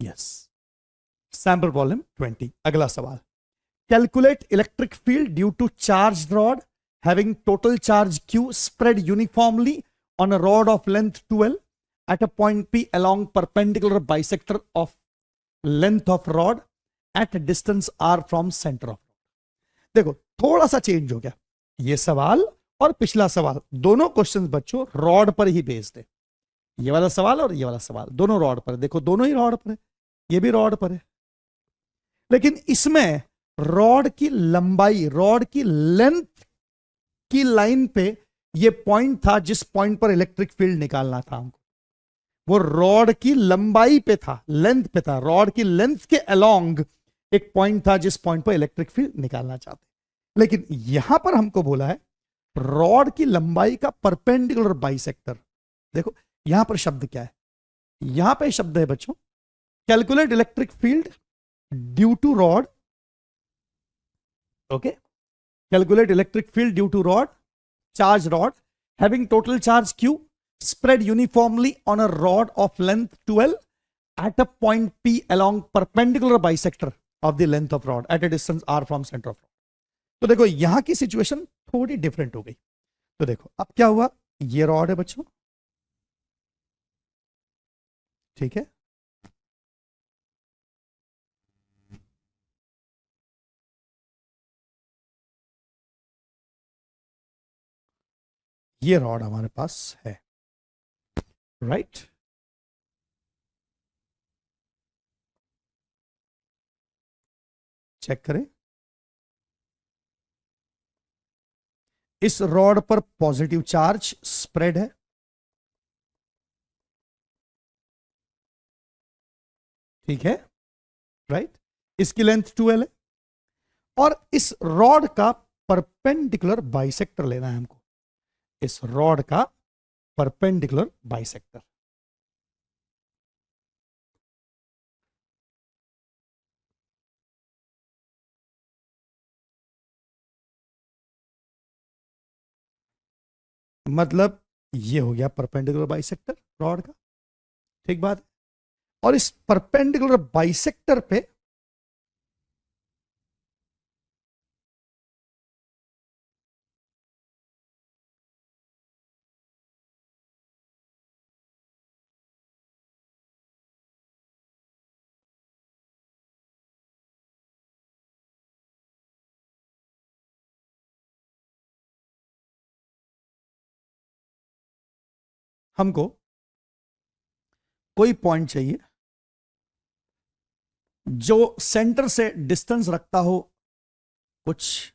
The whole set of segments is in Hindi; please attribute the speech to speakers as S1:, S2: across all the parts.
S1: यस। Sample problem 20। अगला सवाल, calculate electric field due to charge rod having total charge Q spread uniformly on a rod of length 12 at a point P along perpendicular bisector of length of rod at a distance R from center of rod। देखो थोड़ा सा चेंज हो गया, ये सवाल और पिछला सवाल दोनों क्वेश्चंस बच्चों रॉड पर ही बेस्ड है। ये वाला सवाल और ये वाला सवाल दोनों रॉड पर है। देखो दोनों ही रॉड पर है, ये भी रॉड पर है, लेकिन इसमें रॉड की लंबाई, रॉड की लेंथ की लाइन पे ये पॉइंट था जिस पॉइंट पर इलेक्ट्रिक फील्ड निकालना था हमको। वो रॉड की लंबाई पे था, लेंथ पे था, रॉड की लेंथ के अलोंग एक पॉइंट था जिस पॉइंट पर इलेक्ट्रिक फील्ड निकालना चाहते। लेकिन यहां पर हमको बोला है रॉड की लंबाई का परपेंडिकुलर बाइसेक्टर। देखो यहां पर शब्द क्या है, यहां पे शब्द है बच्चों calculate electric field due to rod. Okay, calculate electric field due to rod, charge rod having total charge Q spread uniformly on a rod of length 12 at a point P along perpendicular bisector of the length of rod at a distance R from center of rod। तो देखो यहां की सिचुएशन थोड़ी डिफरेंट हो गई। तो देखो अब क्या हुआ, ये रॉड है बच्चों, ठीक है, ये रॉड हमारे पास है, राइट। चेक करें, इस रॉड पर पॉजिटिव चार्ज स्प्रेड है, ठीक है, राइट। इसकी लेंथ 12 है और इस रॉड का परपेंडिकुलर बाइसेक्टर लेना है हमको, इस रॉड का परपेंडिकुलर बाइसेक्टर। मतलब ये हो गया परपेंडिकुलर बाइसेक्टर रॉड का, ठीक बात। और इस परपेंडिकुलर बाइसेक्टर पे हमको कोई पॉइंट चाहिए जो सेंटर से डिस्टेंस रखता हो कुछ,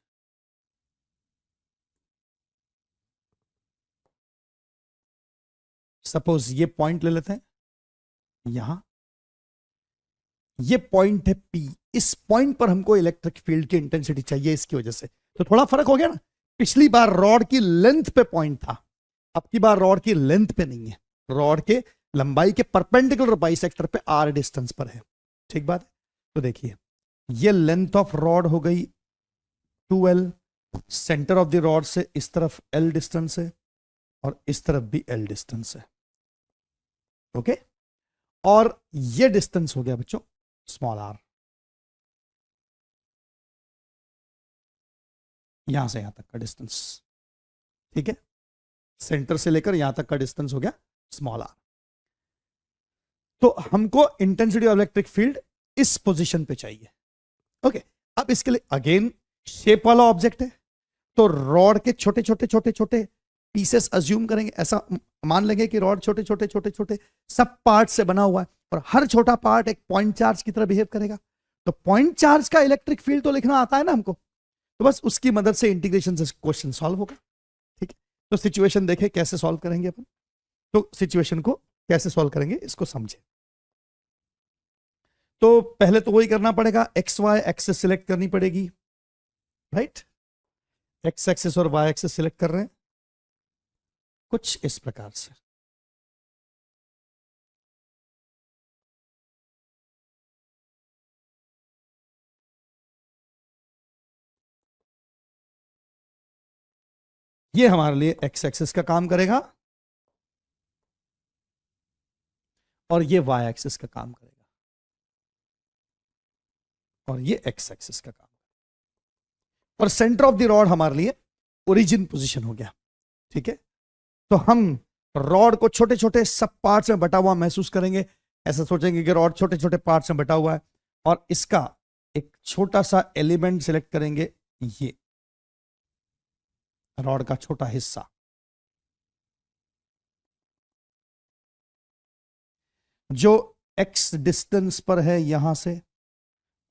S1: सपोज ये पॉइंट ले लेते हैं, यहां ये पॉइंट है P, इस पॉइंट पर हमको इलेक्ट्रिक फील्ड की इंटेंसिटी चाहिए इसकी वजह से। तो थोड़ा फर्क हो गया ना, पिछली बार रॉड की लेंथ पे पॉइंट था, अब की बार रॉड की लेंथ पे नहीं है, रॉड के लंबाई के परपेंडिकुलर बाइसेक्टर पे R डिस्टेंस पर है, ठीक बात है। तो देखिए ये लेंथ ऑफ रॉड हो गई 12, सेंटर ऑफ द रॉड से इस तरफ L डिस्टेंस है और इस तरफ भी L डिस्टेंस है, ओके। और ये डिस्टेंस हो गया बच्चों स्मॉल r, यहां से यहां तक का डिस्टेंस, ठीक है, सेंटर से लेकर यहां तक का डिस्टेंस हो गया स्मॉल r। तो हमको इंटेंसिटी ऑफ इलेक्ट्रिक फील्ड इस पोजीशन पे चाहिए, ओके। अब इसके लिए अगेन शेप वाला ऑब्जेक्ट है, तो रॉड के छोटे छोटे छोटे छोटे पीसेस अज्यूम करेंगे, ऐसा मान लेंगे कि रॉड छोटे छोटे छोटे छोटे सब पार्ट से बना हुआ है और हर छोटा पार्ट एक पॉइंट चार्ज की तरह बिहेव करेगा। तो पॉइंट चार्ज का इलेक्ट्रिक फील्ड तो लिखना आता है ना हमको, तो बस उसकी मदद से इंटीग्रेशन से क्वेश्चन सॉल्व होगा, ठीक है। तो सिचुएशन देखें कैसे सॉल्व करेंगे अपन, तो सिचुएशन को कैसे सॉल्व करेंगे इसको समझे। तो पहले तो वही करना पड़ेगा, एक्स वाई एक्सेस सिलेक्ट करनी पड़ेगी, राइट। एक्स एक्सेस और वाई एक्सेस सिलेक्ट कर रहे हैं कुछ इस प्रकार से, ये हमारे लिए एक्स एक्सेस का काम करेगा और ये वाई एक्सेस का काम करेगा, और ये एक्स एक्सिस का काम, और सेंटर ऑफ द रॉड हमारे लिए ओरिजिन पोजीशन हो गया। ठीक है, तो हम रॉड को छोटे छोटे सब पार्ट्स में बटा हुआ महसूस करेंगे। ऐसा सोचेंगे कि रॉड छोटे छोटे पार्ट्स में बटा हुआ है, और इसका एक छोटा सा एलिमेंट सिलेक्ट करेंगे, ये रॉड का छोटा हिस्सा, जो एक्स डिस्टेंस पर है यहां से,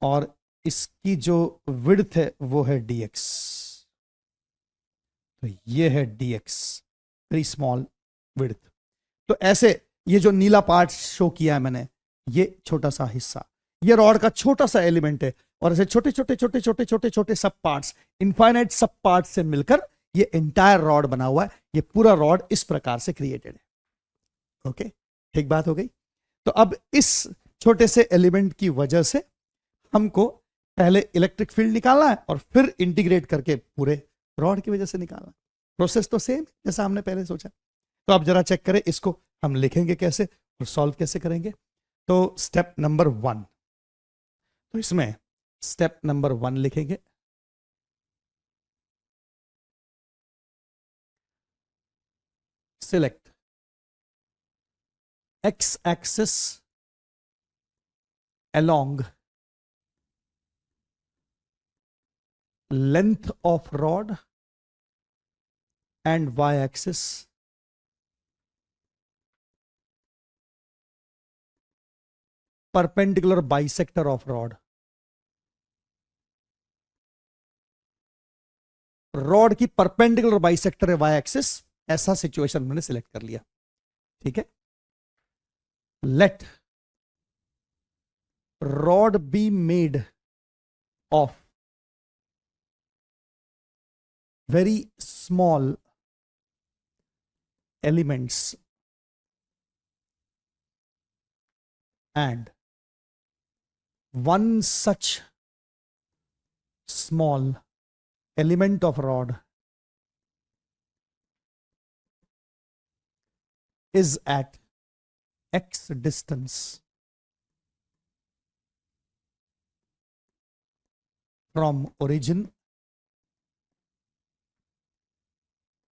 S1: और इसकी जो विड्थ है वो है dx। तो ये है dx, वेरी स्मॉल विड्थ। तो ऐसे ये जो नीला पार्ट शो किया है मैंने, ये छोटा सा हिस्सा, ये रॉड का छोटा सा एलिमेंट है, और ऐसे छोटे छोटे छोटे छोटे छोटे छोटे सब पार्ट्स, इनफाइनाइट सब पार्ट्स से मिलकर ये एंटायर रॉड बना हुआ है। ये पूरा रॉड इस प्रकार से क्रिएटेड है। ओके, ठीक बात हो गई। तो अब इस छोटे से एलिमेंट की वजह से हमको पहले इलेक्ट्रिक फील्ड निकालना है, और फिर इंटीग्रेट करके पूरे रॉड की वजह से निकालना है। प्रोसेस तो सेम जैसा हमने पहले सोचा। तो अब जरा चेक करें, इसको हम लिखेंगे कैसे और सॉल्व कैसे करेंगे। तो स्टेप नंबर 1, तो इसमें स्टेप नंबर 1 लिखेंगे, select x axis along length of rod and y axis perpendicular bisector of rod। Rod की परपेंडिकुलर बाइसेक्टर है वाई एक्सिस, ऐसा सिचुएशन मैंने सिलेक्ट कर लिया। ठीक है, let rod be made of very small elements and one such small element of rod is at x distance from origin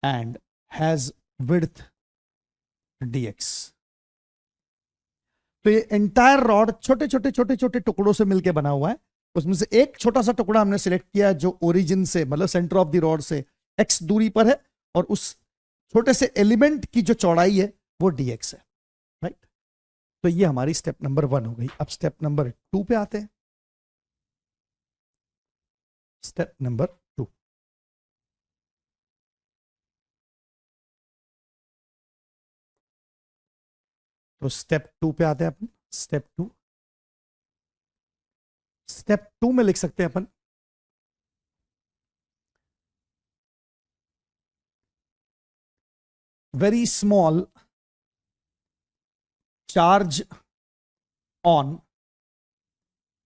S1: and has width dx। तो ये एंटायर रॉड छोटे छोटे छोटे छोटे टुकड़ों से मिलकर बना हुआ है। उसमें से एक छोटा सा टुकड़ा हमने सिलेक्ट किया जो ओरिजिन से, मतलब सेंटर ऑफ द रॉड से x दूरी पर है, और उस छोटे से एलिमेंट की जो चौड़ाई है वो dx है। राइट, तो ये हमारी स्टेप नंबर 1 हो गई। अब स्टेप नंबर 2 पे आते हैं। स्टेप नंबर 2, तो स्टेप 2 पे आते हैं अपन। स्टेप 2 में लिख सकते हैं अपन, very small charge on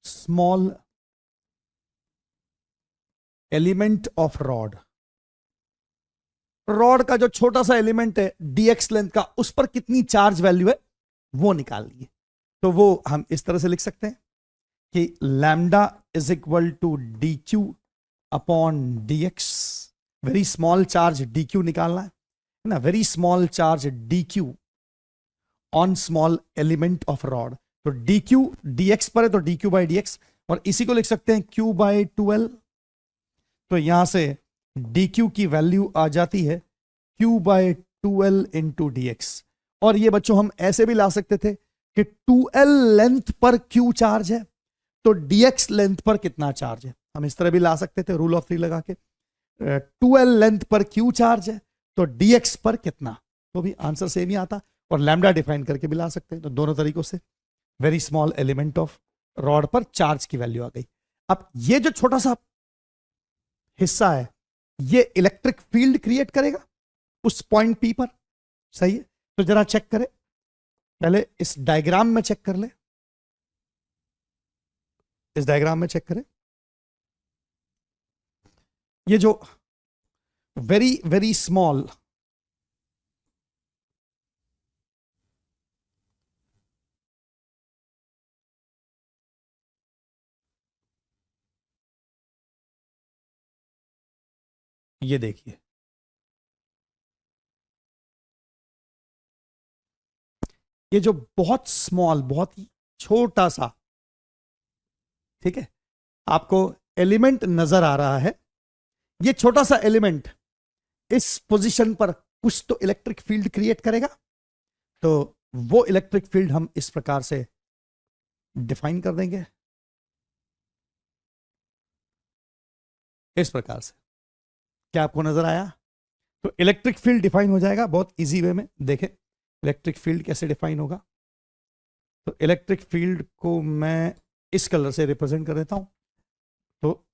S1: small element of rod. Rod का जो छोटा सा एलिमेंट है dx लेंथ का, उस पर कितनी चार्ज वैल्यू है वो निकाल लिए। तो वो हम इस तरह से लिख सकते हैं कि lambda is equal to D Q upon D X. Very small charge D Q निकालना है ना, very small charge D Q on small element of rod. तो डी क्यू डी एक्स पर है तो D Q by D X, और इसी को लिख सकते हैं क्यू बाई 12। तो यहां से डी क्यू की वैल्यू आ जाती है Q by 12 into D X. और ये बच्चों हम ऐसे भी ला सकते थे कि 2l लेंथ पर q चार्ज है, तो dx लेंथ पर कितना चार्ज है, हम इस तरह भी ला सकते थे रूल ऑफ 3 लगा के। 2l लेंथ पर q चार्ज है तो dx पर कितना, तो भी आंसर सेम ही आता। और लैम्डा डिफाइन करके भी ला सकते हैं। तो दोनों तरीकों से very small element of rod पर चार्ज की वैल्यू आ गई। अब ये जो छोटा सा हिस्सा है ये इलेक्ट्रिक फील्ड क्रिएट करेगा उस पॉइंट P पर। सही है, तो जरा चेक करें, पहले इस डायग्राम में चेक कर ले, इस डायग्राम में चेक करें। ये जो वेरी वेरी स्मॉल ये देखिए, ये जो बहुत स्मॉल, बहुत ही छोटा सा, ठीक है, आपको एलिमेंट नजर आ रहा है, ये छोटा सा एलिमेंट इस पोजीशन पर कुछ तो इलेक्ट्रिक फील्ड क्रिएट करेगा। तो वो इलेक्ट्रिक फील्ड हम इस प्रकार से डिफाइन कर देंगे, इस प्रकार से। क्या आपको नजर आया? तो इलेक्ट्रिक फील्ड डिफाइन हो जाएगा बहुत इजी वे में। देखें इलेक्ट्रिक फील्ड कैसे डिफाइन होगा। तो इलेक्ट्रिक फील्ड को मैं इस कलर से रिप्रेजेंट कर देता हूं। तो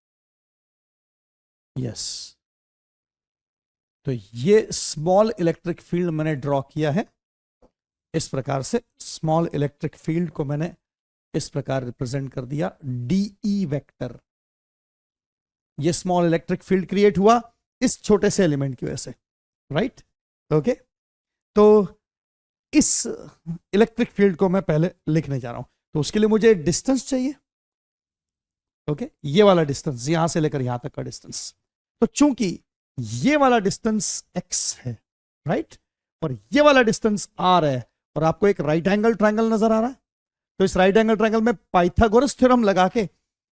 S1: यस, तो ये स्मॉल इलेक्ट्रिक फील्ड मैंने ड्रॉ किया है इस प्रकार से। स्मॉल इलेक्ट्रिक फील्ड को मैंने इस प्रकार रिप्रेजेंट कर दिया, डीई वेक्टर। ये स्मॉल इलेक्ट्रिक फील्ड क्रिएट हुआ इस छोटे से एलिमेंट की वजह से, राइट? ओके, तो इस इलेक्ट्रिक फील्ड को मैं पहले लिखने जा रहा हूं। तो उसके लिए मुझे डिस्टेंस चाहिए, ओके, ये वाला डिस्टेंस, यहां से लेकर यहां तक का डिस्टेंस। तो चूंकि ये वाला डिस्टेंस x है, राइट, और ये वाला डिस्टेंस r है, और आपको एक राइट एंगल ट्रायंगल नजर आ रहा है, तो इस राइट एंगल ट्रायंगल में पाइथागोरस थ्योरम लगा के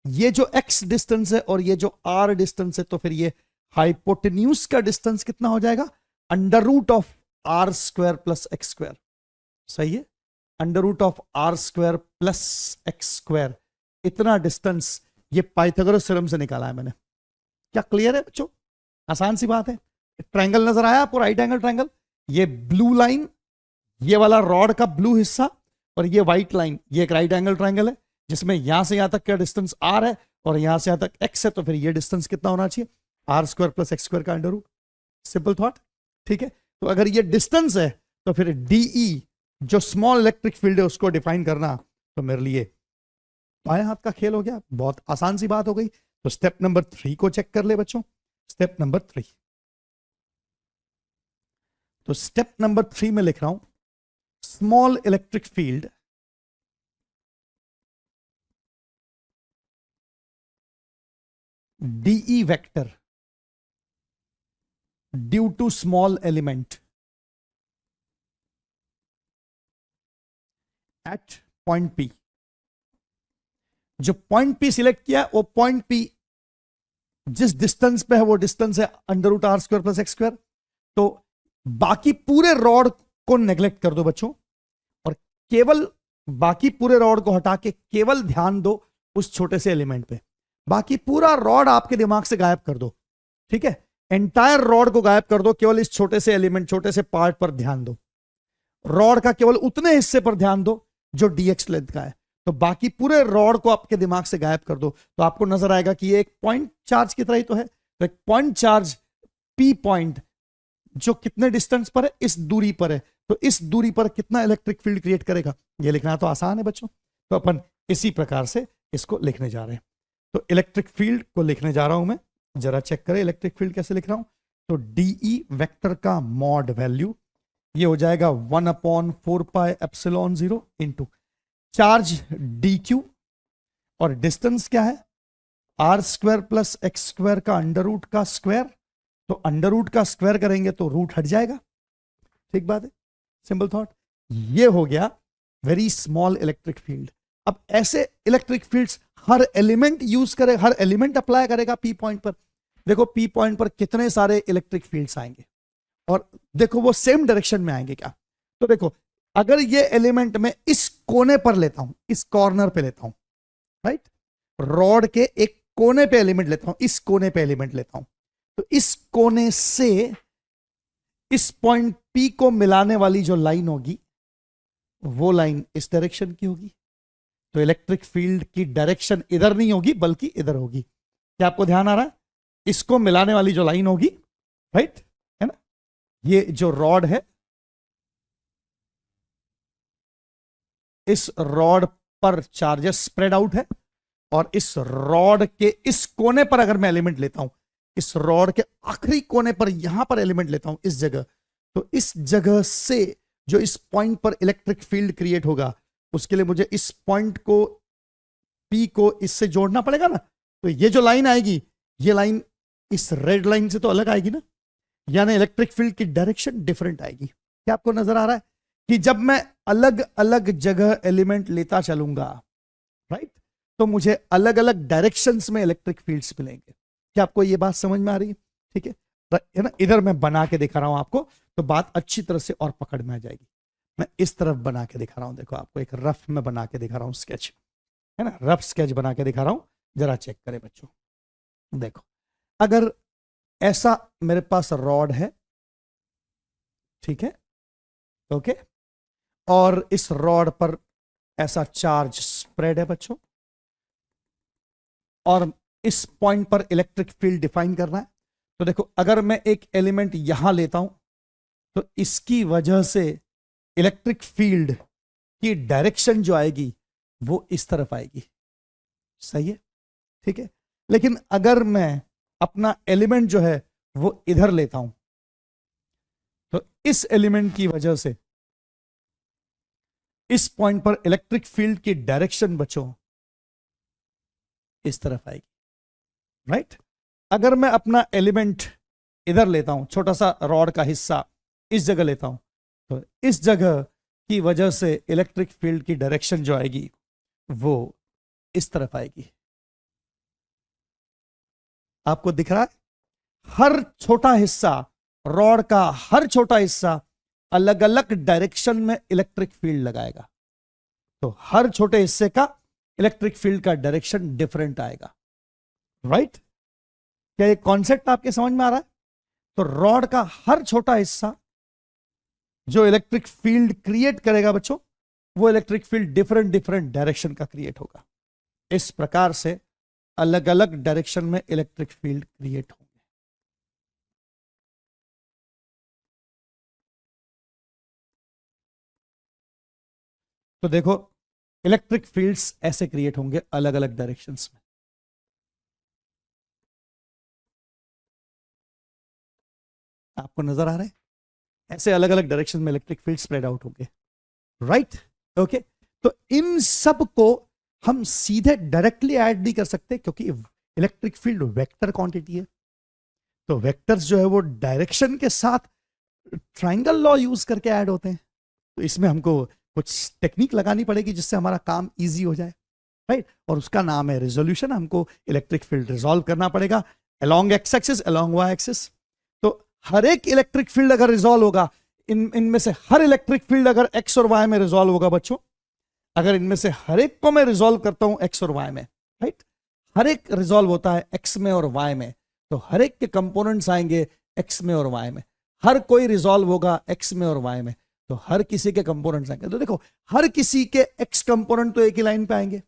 S1: ये जो x डिस्टेंस है और ये जो r डिस्टेंस है, तो फिर ये हाइपोटेन्यूज का डिस्टेंस कितना हो जाएगा? Under root of are square plus x square. सही है, under root of are square plus x square, इतना डिस्टेंस ये पाइथागोरस थ्योरम से निकाला है मैंने। क्या क्लियर है बच्चों? आसान सी बात है। ट्रायंगल नजर आया आपको, राइट एंगल ट्रायंगल। ये ब्लू लाइन, ये वाला रॉड का ब्लू हिस्सा, और ये व्हाइट लाइन, ये एक राइट एंगल ट्रायंगल है जिसमें यहां से यहां तक का डिस्टेंस r है और यहां से यहां तक x है। तो फिर ये डिस्टेंस कितना होना चाहिए? R square plus x square का अंडर रूट। सिंपल थॉट, ठीक है। तो अगर ये डिस्टेंस है तो फिर डीई जो स्मॉल इलेक्ट्रिक फील्ड है उसको डिफाइन करना तो मेरे लिए बाएं हाथ का खेल हो गया। बहुत आसान सी बात हो गई। तो स्टेप नंबर 3 को चेक कर ले बच्चों। स्टेप नंबर 3, तो स्टेप नंबर 3 में लिख रहा हूं small electric field DE vector due to small element at point P। जो पॉइंट P सिलेक्ट किया वो पॉइंट P जिस डिस्टेंस पे है वो डिस्टेंस है under root R square plus x square. तो बाकी पूरे रॉड को नेग्लेक्ट कर दो बच्चों, और केवल बाकी पूरे रॉड को हटा के केवल ध्यान दो उस छोटे से एलिमेंट पे। बाकी पूरा रॉड आपके दिमाग से गायब कर दो, ठीक है। एंटायर रॉड को गायब कर दो, केवल इस छोटे से एलिमेंट, छोटे से पार्ट पर ध्यान दो। रॉड का केवल उतने हिस्से पर ध्यान दो जो dx लेंथ का है। तो बाकी पूरे रॉड को आपके दिमाग से गायब कर दो, तो आपको नजर आएगा कि ये एक पॉइंट चार्ज की तरह ही तो है। तो एक पॉइंट चार्ज P पॉइंट जो कितने डिस्टेंस पर है? इस दूरी पर है। तो इस दूरी पर कितना इलेक्ट्रिक फील्ड क्रिएट करेगा? ये लिखना तो आसान है बच्चों। तो अपन इसी प्रकार से इसको लिखने जा रहे हैं। तो इलेक्ट्रिक फील्ड को लिखने जा रहा हूं मैं, जरा चेक करें इलेक्ट्रिक फील्ड कैसे लिख रहा हूं। तो डीई वेक्टर का मॉड वैल्यू ये हो जाएगा 1/4 pi epsilon 0 into charge D Q, और डिस्टेंस क्या है? R square plus x square का अंडर रूट का स्क्वायर। तो अंडर रूट का स्क्वायर करेंगे तो रूट हट जाएगा, ठीक बात है, सिंपल थॉट। ये हो गया वेरी स्मॉल इलेक्ट्रिक फील्ड। अब ऐसे इलेक्ट्रिक फील्ड्स हर एलिमेंट यूज करे, हर एलिमेंट अप्लाई करेगा पी पॉइंट पर। देखो पी पॉइंट पर कितने सारे इलेक्ट्रिक फील्ड्स आएंगे, और देखो वो सेम डायरेक्शन में आएंगे क्या? तो देखो अगर ये एलिमेंट में इस कोने पर लेता हूं, इस कॉर्नर पे लेता हूं, राइट, रॉड के एक कोने पे एलिमेंट लेता हूं, इस कोने पे एलिमेंट लेता हूं, तो इस कोने से इस पॉइंट P को मिलाने वाली जो लाइन होगी वो लाइन इस डायरेक्शन की होगी। तो इलेक्ट्रिक फील्ड की डायरेक्शन इधर नहीं होगी बल्कि इधर होगी। क्या आपको ध्यान आ रहा है? इसको मिलाने वाली जो लाइन होगी, राइट, है ना, ये जो रॉड है, इस रॉड पर चार्जेस स्प्रेड आउट है, और इस रॉड के इस कोने पर अगर मैं एलिमेंट लेता हूं, इस रॉड के आखिरी कोने पर यहां पर एलिमेंट लेता हूं, इस जगह, तो इस जगह से जो इस पॉइंट पर इलेक्ट्रिक फील्ड क्रिएट होगा उसके लिए मुझे इस पॉइंट को P को इससे जोड़ना पड़ेगा ना। तो ये जो लाइन आएगी, ये लाइन इस रेड लाइन से तो अलग आएगी ना, यानी इलेक्ट्रिक फील्ड की डायरेक्शन डिफरेंट आएगी। क्या आपको नजर आ रहा है कि जब मैं अलग अलग जगह एलिमेंट लेता चलूंगा, राइट, तो मुझे अलग अलग डायरेक्शंस में इलेक्ट्रिक फील्ड्स मिलेंगे। क्या आपको ये बात समझ में आ रही है? ठीक है ना। इधर मैं बना के दिखा रहा हूं आपको, तो बात अच्छी तरह से और पकड़ में आ जाएगी। मैं इस तरफ बना के दिखा रहा हूं, देखो आपको एक रफ में बना के दिखा रहा हूं स्केच, है ना, रफ स्केच बना के दिखा रहा हूं, जरा चेक करें बच्चों। देखो, अगर ऐसा मेरे पास रॉड है, ठीक है, ओके, और इस रॉड पर ऐसा चार्ज स्प्रेड है बच्चों, और इस पॉइंट पर इलेक्ट्रिक फील्ड डिफाइन करना है। तो देखो, अगर मैं एक एलिमेंट यहां लेता हूं तो इसकी वजह से इलेक्ट्रिक फील्ड की डायरेक्शन जो आएगी वो इस तरफ आएगी, सही है, ठीक है। लेकिन अगर मैं अपना एलिमेंट जो है वो इधर लेता हूं तो इस एलिमेंट की वजह से इस पॉइंट पर इलेक्ट्रिक फील्ड की डायरेक्शन बच्चों इस तरफ आएगी, राइट। अगर मैं अपना एलिमेंट इधर लेता हूं, छोटा सा रॉड का हिस्सा इस जगह लेता हूं, तो इस जगह की वजह से इलेक्ट्रिक फील्ड की डायरेक्शन जो आएगी वो इस तरफ आएगी। आपको दिख रहा है? हर छोटा हिस्सा, रॉड का हर छोटा हिस्सा अलग अलग डायरेक्शन में इलेक्ट्रिक फील्ड लगाएगा, तो हर छोटे हिस्से का इलेक्ट्रिक फील्ड का डायरेक्शन डिफरेंट आएगा, राइट। क्या ये कॉन्सेप्ट आपके समझ में आ रहा है? तो रॉड का हर छोटा हिस्सा जो इलेक्ट्रिक फील्ड क्रिएट करेगा बच्चों, वो electric field different different direction का क्रिएट होगा। इस प्रकार से अलग अलग डायरेक्शन में इलेक्ट्रिक फील्ड क्रिएट होंगे। तो देखो, इलेक्ट्रिक फील्ड्स ऐसे क्रिएट होंगे अलग अलग डायरेक्शंस में। आपको नजर आ रहा है? ऐसे अलग अलग डायरेक्शन में इलेक्ट्रिक फील्ड स्प्रेड आउट होंगे, राइट, ओके। तो इन सब को हम सीधे डायरेक्टली ऐड नहीं कर सकते, क्योंकि इलेक्ट्रिक फील्ड वेक्टर क्वांटिटी है। तो वेक्टर्स जो है वो डायरेक्शन के साथ ट्राइंगल लॉ यूज करके ऐड होते हैं। तो इसमें हमको कुछ टेक्निक लगानी पड़ेगी जिससे हमारा काम इजी हो जाए, राइट। और उसका नाम है रिजोल्यूशन। हमको इलेक्ट्रिक फील्ड रिजॉल्व करना पड़ेगा along X axis, along Y axis. तो हर एक इलेक्ट्रिक फील्ड अगर रिजॉल्व होगा, इनमें से हर इलेक्ट्रिक फील्ड अगर एक्स और वाई में रिजॉल्व होगा बच्चों, अगर इनमें से हर एक को मैं रिजॉल्व करता हूं एक्स और वाई में, राइट, हर एक रिजॉल्व होता है एक्स में और वाई में, तो हर एक के कंपोनेंट्स आएंगे एक्स में और वाई में। हर कोई रिजॉल्व होगा एक्स में और वाई में, तो हर किसी के कंपोनेंट्स आएंगे। तो देखो, हर किसी के एक्स कंपोनेंट तो एक ही लाइन पे आएंगे,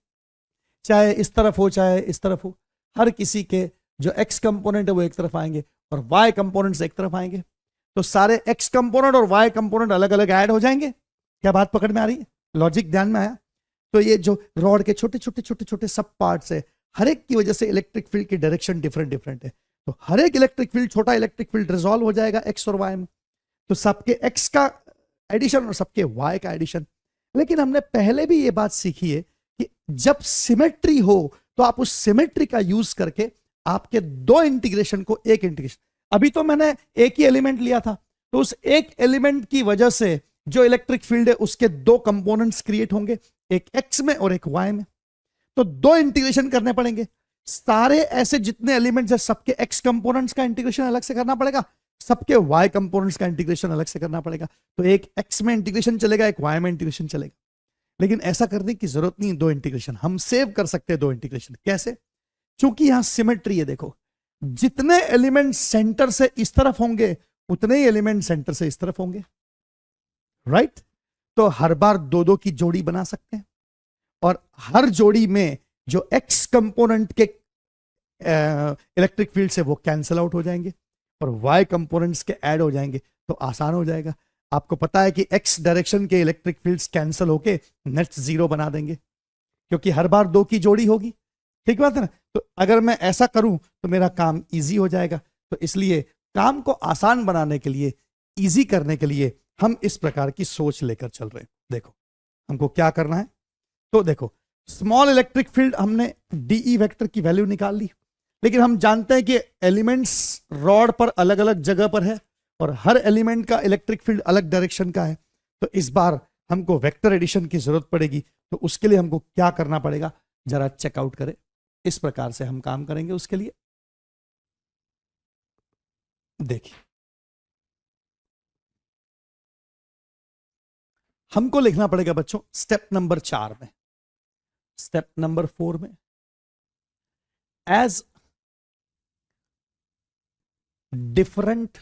S1: चाहे इस तरफ हो चाहे इस तरफ हो। हर किसी के जो एक्स कंपोनेंट है वो एक तरफ आएंगे और वाई कंपोनेंट्स एक तरफ आएंगे। तो सारे एक्स कंपोनेंट और वाई कंपोनेंट अलग अलग ऐड हो जाएंगे। क्या बात पकड़ में आ रही है? लॉजिक ध्यान में आया? तो ये जो रॉड के छोटे छोटे छोटे छोटे सब पार्ट्स है, हर एक की वजह से इलेक्ट्रिक फील्ड की डायरेक्शन डिफरेंट डिफरेंट है। तो हर एक इलेक्ट्रिक फील्ड, छोटा इलेक्ट्रिक फील्ड रिजॉल्व हो जाएगा एक्स और वाई में। तो सबके एक्स का एडिशन और सबके वाई का एडिशन। लेकिन हमने पहले भी ये बात सीखी है कि जब सिमेट्री हो तो आप उस सिमेट्री का यूज करके आपके दो इंटीग्रेशन को एक इंटीग्रेशन, अभी तो मैंने एक ही एलिमेंट लिया था, तो उस एक एलिमेंट की वजह से जो इलेक्ट्रिक फील्ड है उसके दो कंपोनेंट्स क्रिएट होंगे, एक एक्स में और एक वाई में। तो दो इंटीग्रेशन करने पड़ेंगे। सारे ऐसे जितने एलिमेंट्स है सबके एक्स कंपोनेंट्स का इंटीग्रेशन अलग से करना पड़ेगा, सबके वाई कंपोनेंट्स का इंटीग्रेशन अलग से करना पड़ेगा। तो एक एक्स में इंटीग्रेशन चलेगा, एक वाई में इंटीग्रेशन चलेगा। लेकिन ऐसा करने की जरूरत नहीं, दो इंटीग्रेशन हम सेव कर सकते हैं। दो इंटीग्रेशन कैसे? क्योंकि यहां सिमेट्री है। देखो, जितने एलिमेंट सेंटर से इस तरफ होंगे उतने ही एलिमेंट सेंटर से इस तरफ होंगे, राइट। तो हर बार दो दो की जोड़ी बना सकते हैं और हर जोड़ी में जो एक्स कंपोनेंट के इलेक्ट्रिक फील्ड से वो कैंसिल आउट हो जाएंगे और वाई कंपोनेंट्स के ऐड हो जाएंगे, तो आसान हो जाएगा। आपको पता है कि एक्स डायरेक्शन के इलेक्ट्रिक फील्ड्स कैंसिल होके नेट जीरो बना देंगे, क्योंकि हर बार दो की जोड़ी होगी। ठीक बात है ना? तो अगर मैं ऐसा करूं तो मेरा काम इजी हो जाएगा। तो इसलिए काम को आसान बनाने के लिए, इजी करने के लिए हम इस प्रकार की सोच लेकर चल रहे हैं। देखो, हमको क्या करना है। तो देखो, स्मॉल इलेक्ट्रिक फील्ड हमने डीई वेक्टर की वैल्यू निकाल ली। लेकिन हम जानते हैं कि एलिमेंट्स रॉड पर अलग अलग जगह पर है और हर एलिमेंट का इलेक्ट्रिक फील्ड अलग डायरेक्शन का है। तो इस बार हमको वेक्टर एडिशन की जरूरत पड़ेगी। तो उसके लिए हमको क्या करना पड़ेगा, जरा चेकआउट करें। इस प्रकार से हम काम करेंगे उसके लिए। देखिए, हमको लिखना पड़ेगा बच्चों स्टेप नंबर 4 में, स्टेप नंबर 4 में, as different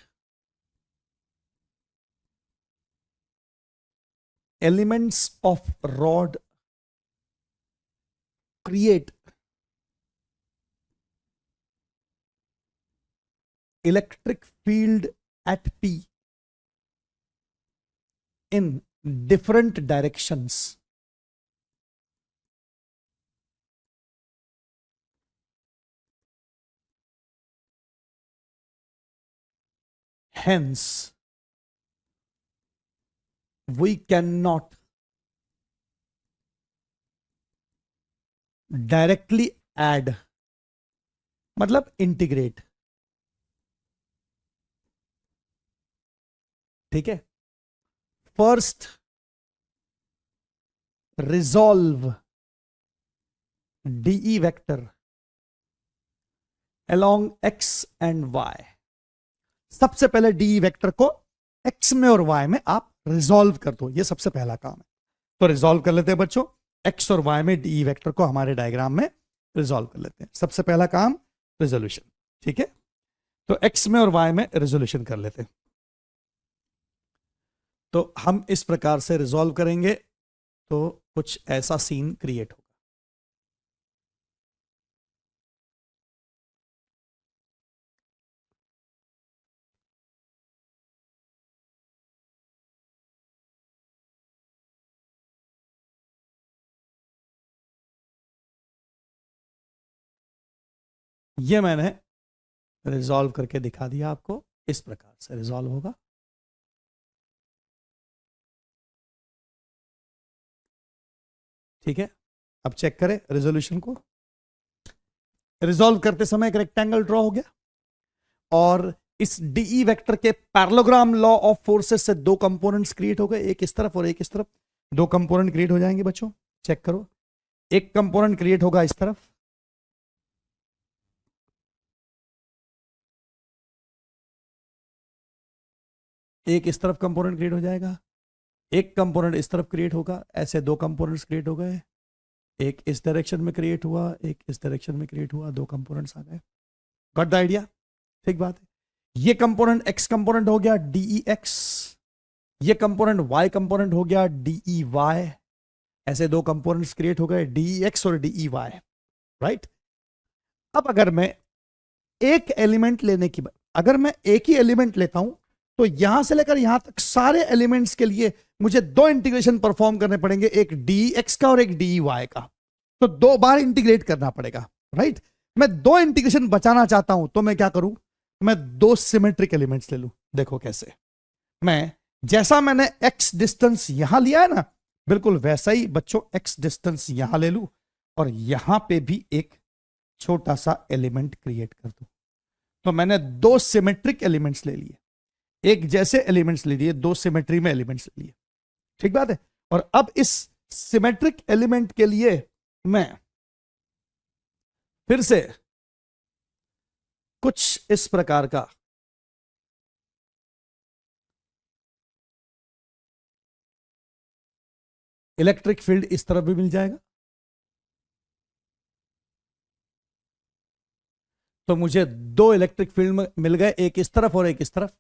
S1: elements of rod create electric field at P in different directions. Hence, we cannot directly add, मतलब इंटीग्रेट। ठीक है, first resolve DE vector along x and y। सबसे पहले डीई वेक्टर को x में और y में आप रिजॉल्व कर दो, ये सबसे पहला काम है। तो रिजॉल्व कर लेते हैं बच्चों, x और y में डीई वेक्टर को हमारे डायग्राम में रिजॉल्व कर लेते हैं। सबसे पहला काम रिजोल्यूशन। ठीक है, तो x में और y में रिजोल्यूशन कर लेते हैं। तो हम इस प्रकार से रिजॉल्व करेंगे तो कुछ ऐसा सीन क्रिएट होगा। ये मैंने रिजॉल्व करके दिखा दिया आपको, इस प्रकार से रिजॉल्व होगा। ठीक है, अब चेक करें रेजोल्यूशन को। रिजॉल्व करते समय एक रेक्टेंगल ड्रॉ हो गया और इस डीई वेक्टर के पैरेललोग्राम लॉ ऑफ फोर्सेस से दो कंपोनेंट्स क्रिएट हो गए, एक इस तरफ और एक इस तरफ। दो कंपोनेंट क्रिएट हो जाएंगे बच्चों, चेक करो। एक कंपोनेंट क्रिएट होगा इस तरफ, एक इस तरफ कंपोनेंट क्रिएट हो जाएगा, एक कंपोनेंट इस तरफ क्रिएट होगा। ऐसे दो कंपोनेंट्स क्रिएट हो गए, एक इस डायरेक्शन में क्रिएट हुआ, एक इस डायरेक्शन में क्रिएट हुआ, दो कंपोनेंट्स आ गए। Got the idea? ठीक बात है। ये कंपोनेंट एक्स कंपोनेंट हो गया डीई एक्स, ये कंपोनेंट वाई कंपोनेंट हो गया डीई वाई। ऐसे दो कंपोनेंट्स क्रिएट हो गए डीई एक्स और डीई वाई, राइट। अब अगर मैं एक एलिमेंट लेने की, अगर मैं एक ही एलिमेंट लेता हूं तो यहां से लेकर यहां तक सारे एलिमेंट्स के लिए मुझे दो इंटीग्रेशन परफॉर्म करने पड़ेंगे, एक डीई एक्स का और एक डीई वाई का। तो दो बार इंटीग्रेट करना पड़ेगा, राइट। मैं दो इंटीग्रेशन बचाना चाहता हूं तो मैं क्या करूं, मैं दो सिमेट्रिक एलिमेंट्स ले लूं। देखो कैसे, मैं जैसा मैंने x डिस्टेंस यहां लिया है ना, बिल्कुल वैसा ही बच्चों x डिस्टेंस यहां ले लूं और यहां पे भी एक छोटा सा एलिमेंट क्रिएट कर दूं। तो मैंने दो सिमेट्रिक एलिमेंट्स ले लिए, एक जैसे एलिमेंट्स ले लिए, दो सिमेट्री में एलिमेंट्स ले लिए। ठीक बात है। और अब इस सिमेट्रिक एलिमेंट के लिए मैं फिर से कुछ इस प्रकार का इलेक्ट्रिक फील्ड इस तरफ भी मिल जाएगा। तो मुझे दो इलेक्ट्रिक फील्ड मिल गए, एक इस तरफ और एक इस तरफ।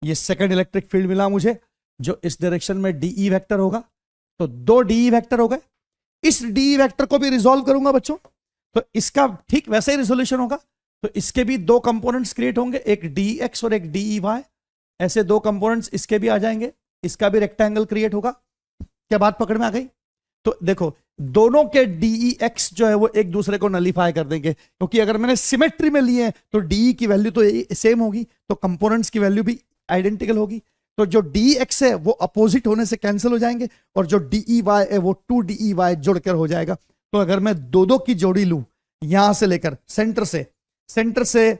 S1: ये सेकंड इलेक्ट्रिक फील्ड मिला मुझे जो इस डायरेक्शन में डीई वेक्टर होगा। तो दो डीई वेक्टर हो गए। इस डीई वेक्टर को भी रिजॉल्व करूंगा बच्चों, तो इसका ठीक वैसे ही रिजोल्यूशन होगा। तो इसके भी दो कंपोनेंट्स क्रिएट होंगे, एक डीई एक्स और एक डीई वाई। ऐसे दो कंपोनेंट्स इसके भी आ जाएंगे, इसका भी रेक्टेंगल क्रिएट होगा। क्या बात पकड़ में आ गई? तो देखो दोनों के डीई एक्स जो है वो एक दूसरे को नलीफाई कर देंगे, क्योंकि अगर मैंने सिमेट्री में लिए हैं तो डीई की वैल्यू तो सेम होगी, तो कंपोनेंट्स की वैल्यू भी आइडेंटिकल होगी। तो जो डी एक्स है वो अपोजिट होने से कैंसिल हो जाएंगे और जो डीई वाई है वो 2DEY जुड़कर हो जाएगा। तो अगर मैं दो दो की जोड़ी लूं, यहां से लेकर सेंटर से सेंटर से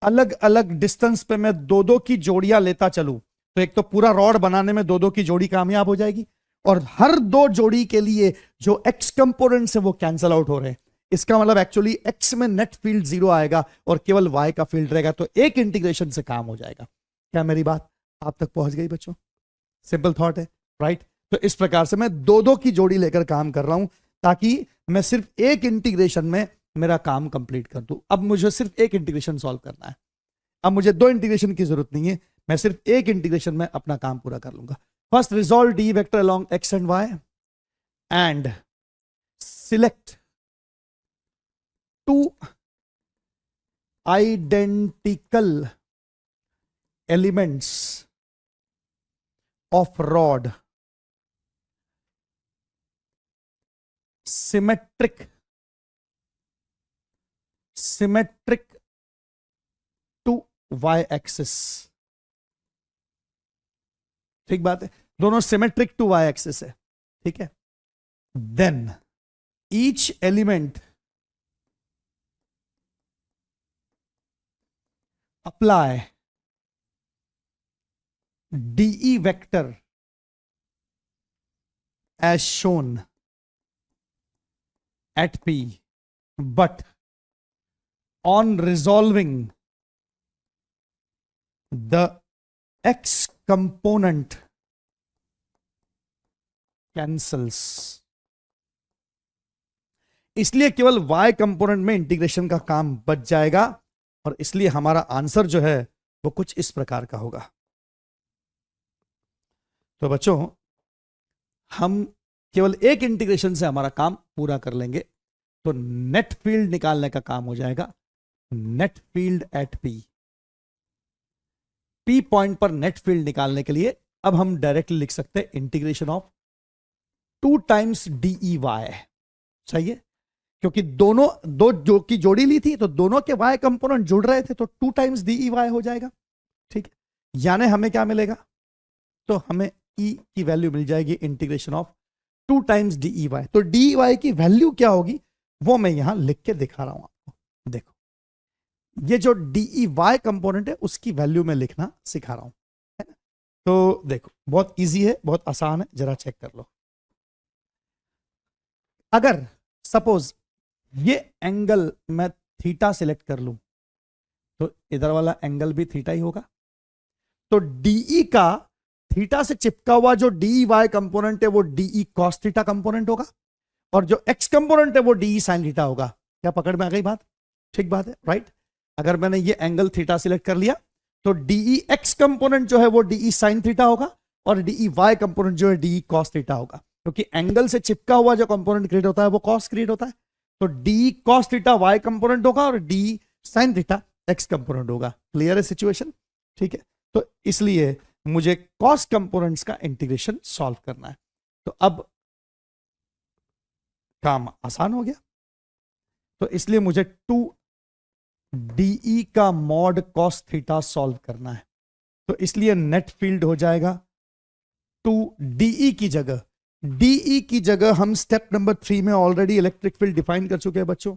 S1: अलग अलग डिस्टेंस पे मैं दो दो की जोड़ियां लेता चलूं, तो एक तो पूरा रॉड बनाने में दो दो की जोड़ी कामयाब हो जाएगी, और हर दो जोड़ी के लिए जो एक्स कंपोनेंट्स है वो कैंसल आउट हो रहे हैं। इसका मतलब एक्चुअली एक्स में नेट फील्ड 0 आएगा और केवल वाई का फील्ड रहेगा, तो एक इंटीग्रेशन से काम हो जाएगा। क्या मेरी बात आप तक पहुंच गई बच्चों? सिंपल थॉट है, राइट? तो इस प्रकार से मैं दो दो की जोड़ी लेकर काम कर रहा हूं ताकि मैं सिर्फ एक इंटीग्रेशन में मेरा काम कंप्लीट कर दूं। अब मुझे सिर्फ एक इंटीग्रेशन सॉल्व करना है, अब मुझे दो इंटीग्रेशन की जरूरत नहीं है, मैं सिर्फ एक इंटीग्रेशन में अपना काम पूरा कर लूंगा। First resolve D vector along X and Y and select two identical elements of rod symmetric to y axis। ठीक बात है, दोनों सिमेट्रिक टू y axis है, ठीक है। Then each element apply DE vector as shown at P, but on resolving the X component cancels। इसलिए केवल Y कंपोनेंट में इंटीग्रेशन का काम बच जाएगा, और इसलिए हमारा आंसर जो है वो कुछ इस प्रकार का होगा। तो बच्चों हम केवल एक इंटीग्रेशन से हमारा काम पूरा कर लेंगे, तो नेट फील्ड निकालने का काम हो जाएगा। Net field at P point पर नेट फील्ड निकालने के लिए अब हम डायरेक्टली लिख सकते हैं integration of 2 times DE Y. सही है, क्योंकि दोनों दो जो की जोड़ी ली थी तो दोनों के y कंपोनेंट जुड़ रहे थे, तो 2 टाइम्स DE वाई हो जाएगा। ठीक है, यानी हमें क्या मिलेगा, तो हमें E की वैल्यू मिल जाएगी integration of 2 times DE Y. तो DE वाई की वैल्यू क्या होगी वो मैं यहां लिख के दिखा रहा हूं आपको। देखो, ये जो DE वाई कंपोनेंट है उसकी वैल्यू में लिखना सिखा रहा हूं, है ना? तो देखो बहुत इजी है, बहुत आसान है, जरा चेक कर लो। अगर सपोज ये एंगल मैं थीटा सिलेक्ट कर लूं, तो इधर वाला एंगल भी थीटा ही होगा। तो DE का थीटा से चिपका हुआ जो DE वाई कंपोनेंट है वो DE कॉस थीटा कंपोनेंट होगा, और जो एक्स कंपोनेंट है वो DE साइन थीटा होगा। क्या पकड़ में आ गई बात? ठीक बात है, राइट? अगर मैंने ये एंगल थीटा सिलेक्ट कर लिया तो DE एक्स कंपोनेंट जो है वो DE साइन थीटा होगा, और DE वाई कंपोनेंट जो है DE कॉस थीटा होगा, क्योंकि एंगल से चिपका हुआ जो कंपोनेंट क्रिएट होता है वो कॉस क्रिएट होता है। तो DE cos theta y component होगा और DE sin theta x component होगा। क्लियर है सिचुएशन? ठीक है, तो इसलिए मुझे cos कंपोनेंट्स का इंटीग्रेशन सॉल्व करना है। तो अब काम आसान हो गया, तो इसलिए मुझे 2DE का मॉड cos थीटा सॉल्व करना है। तो इसलिए नेट फील्ड हो जाएगा 2DE की जगह, DE की जगह हम स्टेप नंबर 3 में ऑलरेडी इलेक्ट्रिक फील्ड डिफाइन कर चुके हैं बच्चों।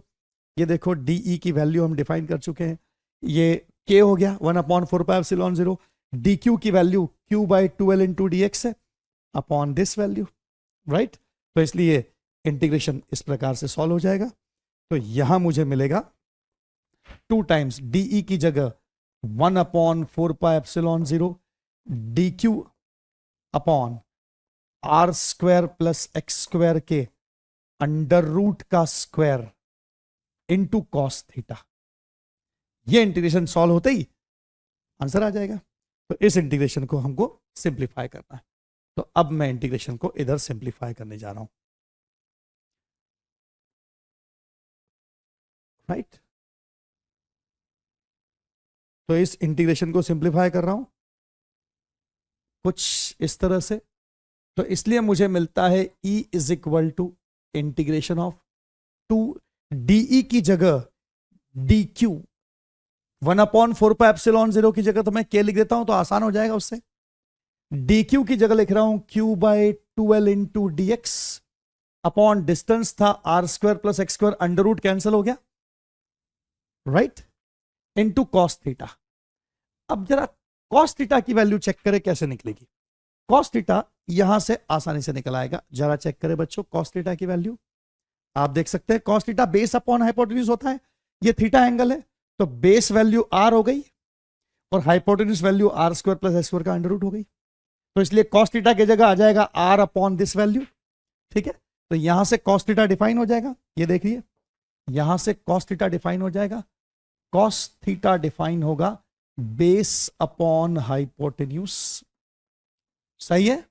S1: ये देखो DE की वैल्यू हम डिफाइन कर चुके हैं, ये K हो गया 1/4πε0। DQ की वैल्यू Q/2L × dx है अपॉन दिस वैल्यू, राइट? तो इसलिए इंटीग्रेशन इस प्रकार से सॉल्व हो जाएगा। तो यहां मुझे मिलेगा 2 टाइम्स DE की जगह 1/4πε0 DQ अपॉन r² + x² के अंडर रूट का स्क्वायर इंटू कॉस थीटा। ये इंटीग्रेशन सॉल्व होते ही आंसर आ जाएगा। तो इस इंटीग्रेशन को हमको सिंप्लीफाई करना है, तो अब मैं इंटीग्रेशन को इधर सिंप्लीफाई करने जा रहा हूं, राइट? तो इस इंटीग्रेशन को सिंप्लीफाई कर रहा हूं कुछ इस तरह से। तो इसलिए मुझे मिलता है E = इंटीग्रेशन ऑफ 2DE की जगह DQ 1/4πε0 की जगह तो मैं K लिख देता हूं, तो आसान हो जाएगा उससे। DQ की जगह लिख रहा हूं Q/2L × dx अपॉन डिस्टेंस था r² + x² under root cancel हो गया, राइट? Into cos theta. अब जरा कॉस थीटा की वैल्यू चेक करें कैसे निकलेगी। कॉस थीटा यहां से आसानी से निकल आएगा, जरा चेक करें बच्चों कॉस थीटा की वैल्यू। आप देख सकते हैं cos theta base upon hypotenuse होता है, ये थीटा एंगल है, तो बेस वैल्यू आर हो गई और hypotenuse value R square plus S square का अंडर रूट हो गई। तो इसलिए कॉस थीटा की जगह आ जाएगा आर अपॉन दिस वैल्यू। ठीक है, तो यहां से कॉस थीटा डिफाइन हो जाएगा, ये देखिए यहां से कॉस थीटा डिफाइन हो जाएगा, कॉस थीटा डिफाइन होगा बेस अपॉन हाइपोटेन्यूज। सही है,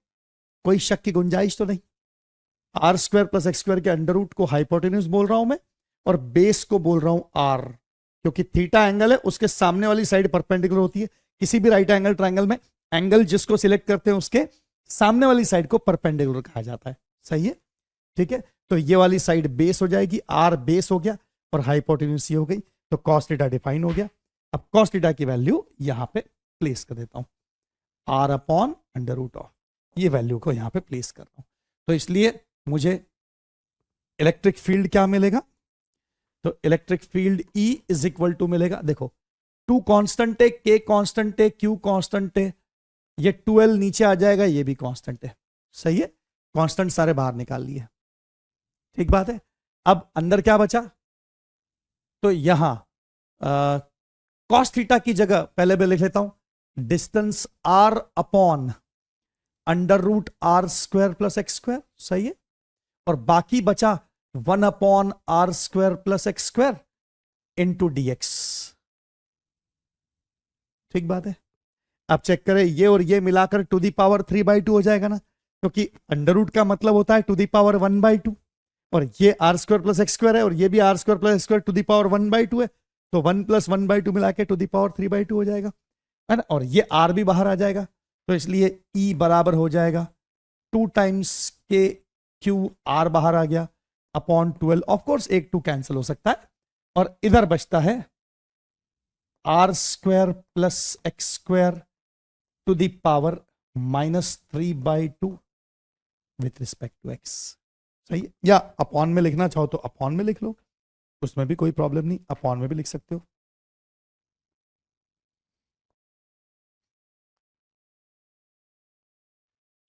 S1: कोई शक की गुंजाइश तो नहीं। R square plus x square के अंडर रूट को हाइपोटेन्यूज बोल रहा हूं मैं और बेस को बोल रहा हूं आर, क्योंकि थीटा एंगल है उसके सामने वाली साइड परपेंडिकुलर होती है। किसी भी राइट एंगल ट्रायंगल में एंगल जिसको सिलेक्ट करते हैं उसके सामने वाली साइड को परपेंडिकुलर कहा जाता है। सही है, ठीक है, तो ये वाली साइड बेस हो जाएगी, आर बेस हो गया और हाइपोटेन्यूज ये हो गई, तो कॉस थीटा डिफाइन हो गया। अब कॉस थीटा की वैल्यू यहां पे प्लेस कर देता हूं, R upon under root of, ये वैल्यू को यहां पे प्लेस कर रहा हूं। तो इसलिए मुझे इलेक्ट्रिक फील्ड क्या मिलेगा, तो electric field E is equal to मिलेगा, देखो 2 कांस्टेंट है, K कांस्टेंट है, Q कांस्टेंट है, ये 12 नीचे आ जाएगा, ये भी कांस्टेंट है। सही है, कांस्टेंट सारे बाहर निकाल लिए, ठीक बात है। अब अंदर क्या बचा, तो यहां कॉस थीटा की जगह पहले मैं लिख लेता हूं distance R upon under root R square plus x square. सही है, और बाकी बचा 1 upon are square plus x square into D X. ठीक बात है, आप चेक करें ये और ये मिलाकर टू दी पावर 3/2 हो जाएगा ना, क्योंकि अंडर रूट का मतलब होता है टू दी पावर 1/2, और ये R square plus x square है और ये भी R square plus x square to the power 1/2 है, तो 1 + 1/2 मिला के टू दी पावर 3/2 हो जाएगा, है ना, और ये आर भी बाहर आ जाएगा, तो इसलिए E बराबर हो जाएगा 2 टाइम्स के क्यू, आर बाहर आ गया अपॉन 12, ऑफकोर्स 1 2 कैंसिल हो सकता है, और इधर बचता है R square plus x square to the power -3/2 with respect to X. सही है, या अपॉन में लिखना चाहो तो अपॉन में लिख लो, उसमें भी कोई प्रॉब्लम नहीं, अपॉन में भी लिख सकते हो।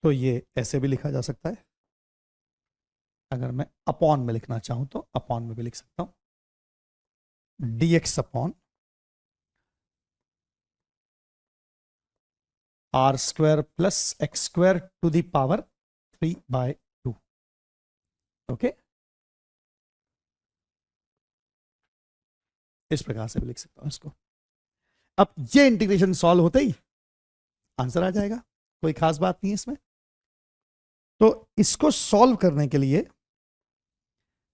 S1: तो ये ऐसे भी लिखा जा सकता है, अगर मैं अपॉन में लिखना चाहूं तो अपॉन में भी लिख सकता हूं, dx upon are square plus x square to the power 3/2। Okay, इस प्रकार से भी लिख सकता हूं इसको। अब ये इंटीग्रेशन सॉल्व होते ही आंसर आ जाएगा, कोई खास बात नहीं है इसमें। तो इसको सॉल्व करने के लिए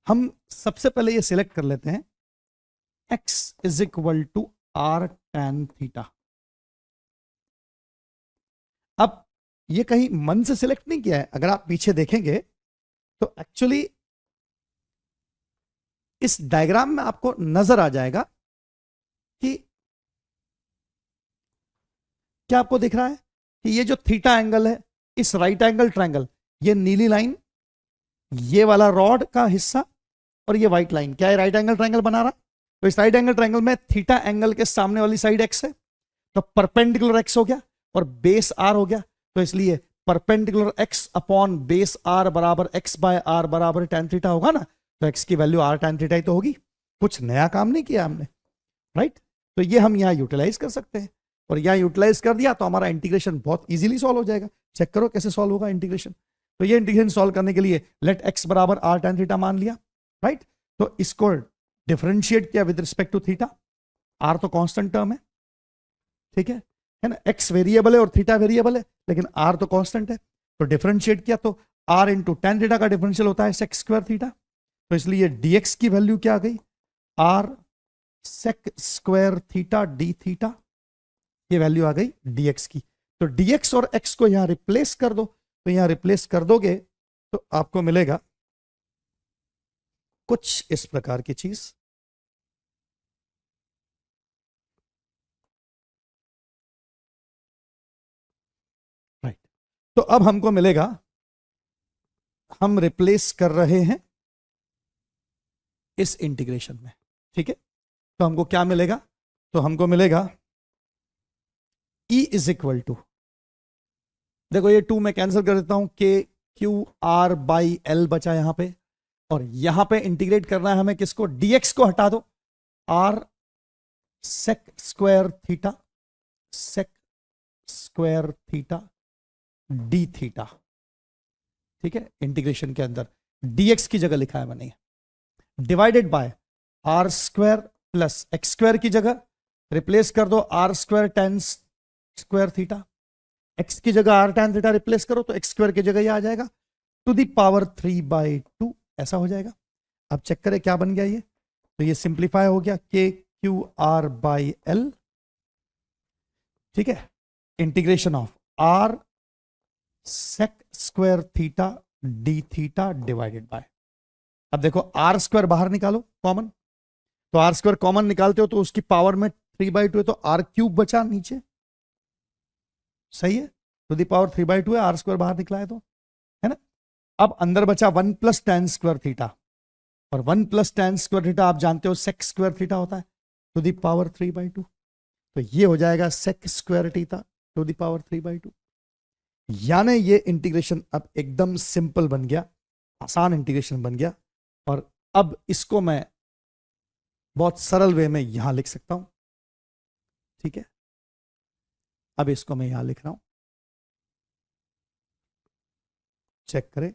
S1: हम सबसे पहले ये सिलेक्ट कर लेते हैं x is equal to R tan theta. अब ये कहीं मन से सिलेक्ट नहीं किया है, अगर आप पीछे देखेंगे तो एक्चुअली इस डायग्राम में आपको नजर आ जाएगा कि क्या आपको दिख रहा है कि ये जो थीटा एंगल है, इस राइट एंगल ट्रायंगल, ये नीली लाइन, ये वाला रॉड का हिस्सा और ये व्हाइट लाइन, क्या है राइट एंगल ट्रायंगल बना रहा। तो इस राइट एंगल ट्रायंगल में थीटा एंगल के सामने वाली साइड एक्स है, तो परपेंडिकुलर एक्स हो गया और बेस आर हो गया, तो इसलिए perpendicular X upon base R बराबर x/r बराबर tan थीटा होगा ना, तो x की वैल्यू r tan थीटा ही तो होगी, कुछ नया काम नहीं किया हमने, राइट। तो ये हम यहां यूटिलाइज कर सकते हैं, और यहां यूटिलाइज कर दिया तो हमारा इंटीग्रेशन बहुत इजीली सॉल्व हो जाएगा। चेक करो कैसे सॉल्व होगा इंटीग्रेशन। तो ये इंटीग्रेशन सॉल्व करने के लिए लेट x बराबर r tan थीटा मान लिया, राइट। तो इसको डिफरेंशिएट किया with respect to theta, r तो कांस्टेंट टर्म है, ठीक है ना, x वेरिएबल है और थीटा वेरिएबल है, लेकिन r तो कांस्टेंट है, तो डिफरेंशिएट किया तो r इंटू tan थीटा का डिफरेंशियल होता है sec स्क्वायर थीटा, तो इसलिए dx की वैल्यू क्या आ गई, r sec square theta d theta, ये वैल्यू आ गई dx की। तो dx और x को यहां रिप्लेस कर दो, तो यहां रिप्लेस कर दोगे तो आपको मिलेगा कुछ इस प्रकार की चीज, राइट। तो अब हमको मिलेगा, हम रिप्लेस कर रहे हैं इस इंटीग्रेशन में, ठीक है। तो हमको क्या मिलेगा, तो हमको मिलेगा E इज इक्वल टू, देखो ये 2 मैं कैंसिल कर देता हूं, के क्यू आर बाई एल बचा यहां पे, और यहां पे इंटीग्रेट करना है हमें किसको, dx को हटा दो, r sec square theta, sec square theta d theta, ठीक है, इंटीग्रेशन के अंदर dx की जगह लिखा है मैंने, divided by r square plus x square की जगह रिप्लेस कर दो r square tan square theta, x की जगह आर टेन थीटा रिप्लेस करो तो एक्स स्क्वायर की जगह ये आ जाएगा टू दी पावर 3/2, ऐसा हो जाएगा। अब चेक करें क्या बन गया ये, तो ये सिंप्लीफाई हो गया, के क्यू आर बाई एल, ठीक है, integration of r sec square theta d theta divided by, अब देखो आर स्क्वायर बाहर निकालो कॉमन, तो आर स्क्वायर कॉमन निकालते हो तो उसकी पावर में 3/2 है, तो आर क्यूब बचा नीचे, सही है, टू दी पावर 3/2 है, आर स्क्वायर बाहर निकला है तो, है ना। अब अंदर बचा 1 प्लस टेन स्क्वायर थीटा, और 1 प्लस टेन स्क्वायर थीटा आप जानते हो सेक स्क्वायर थीटा होता है, टू दी पावर 3/2, तो ये हो जाएगा sec square theta to the power 3/2। यानी ये इंटीग्रेशन अब एकदम सिंपल बन गया, आसान इंटीग्रेशन बन गया, और अब इसको मैं बहुत सरल वे में यहां लिख सकता हूं, ठीक है, अब इसको मैं यहां लिख रहा हूं, चेक करें,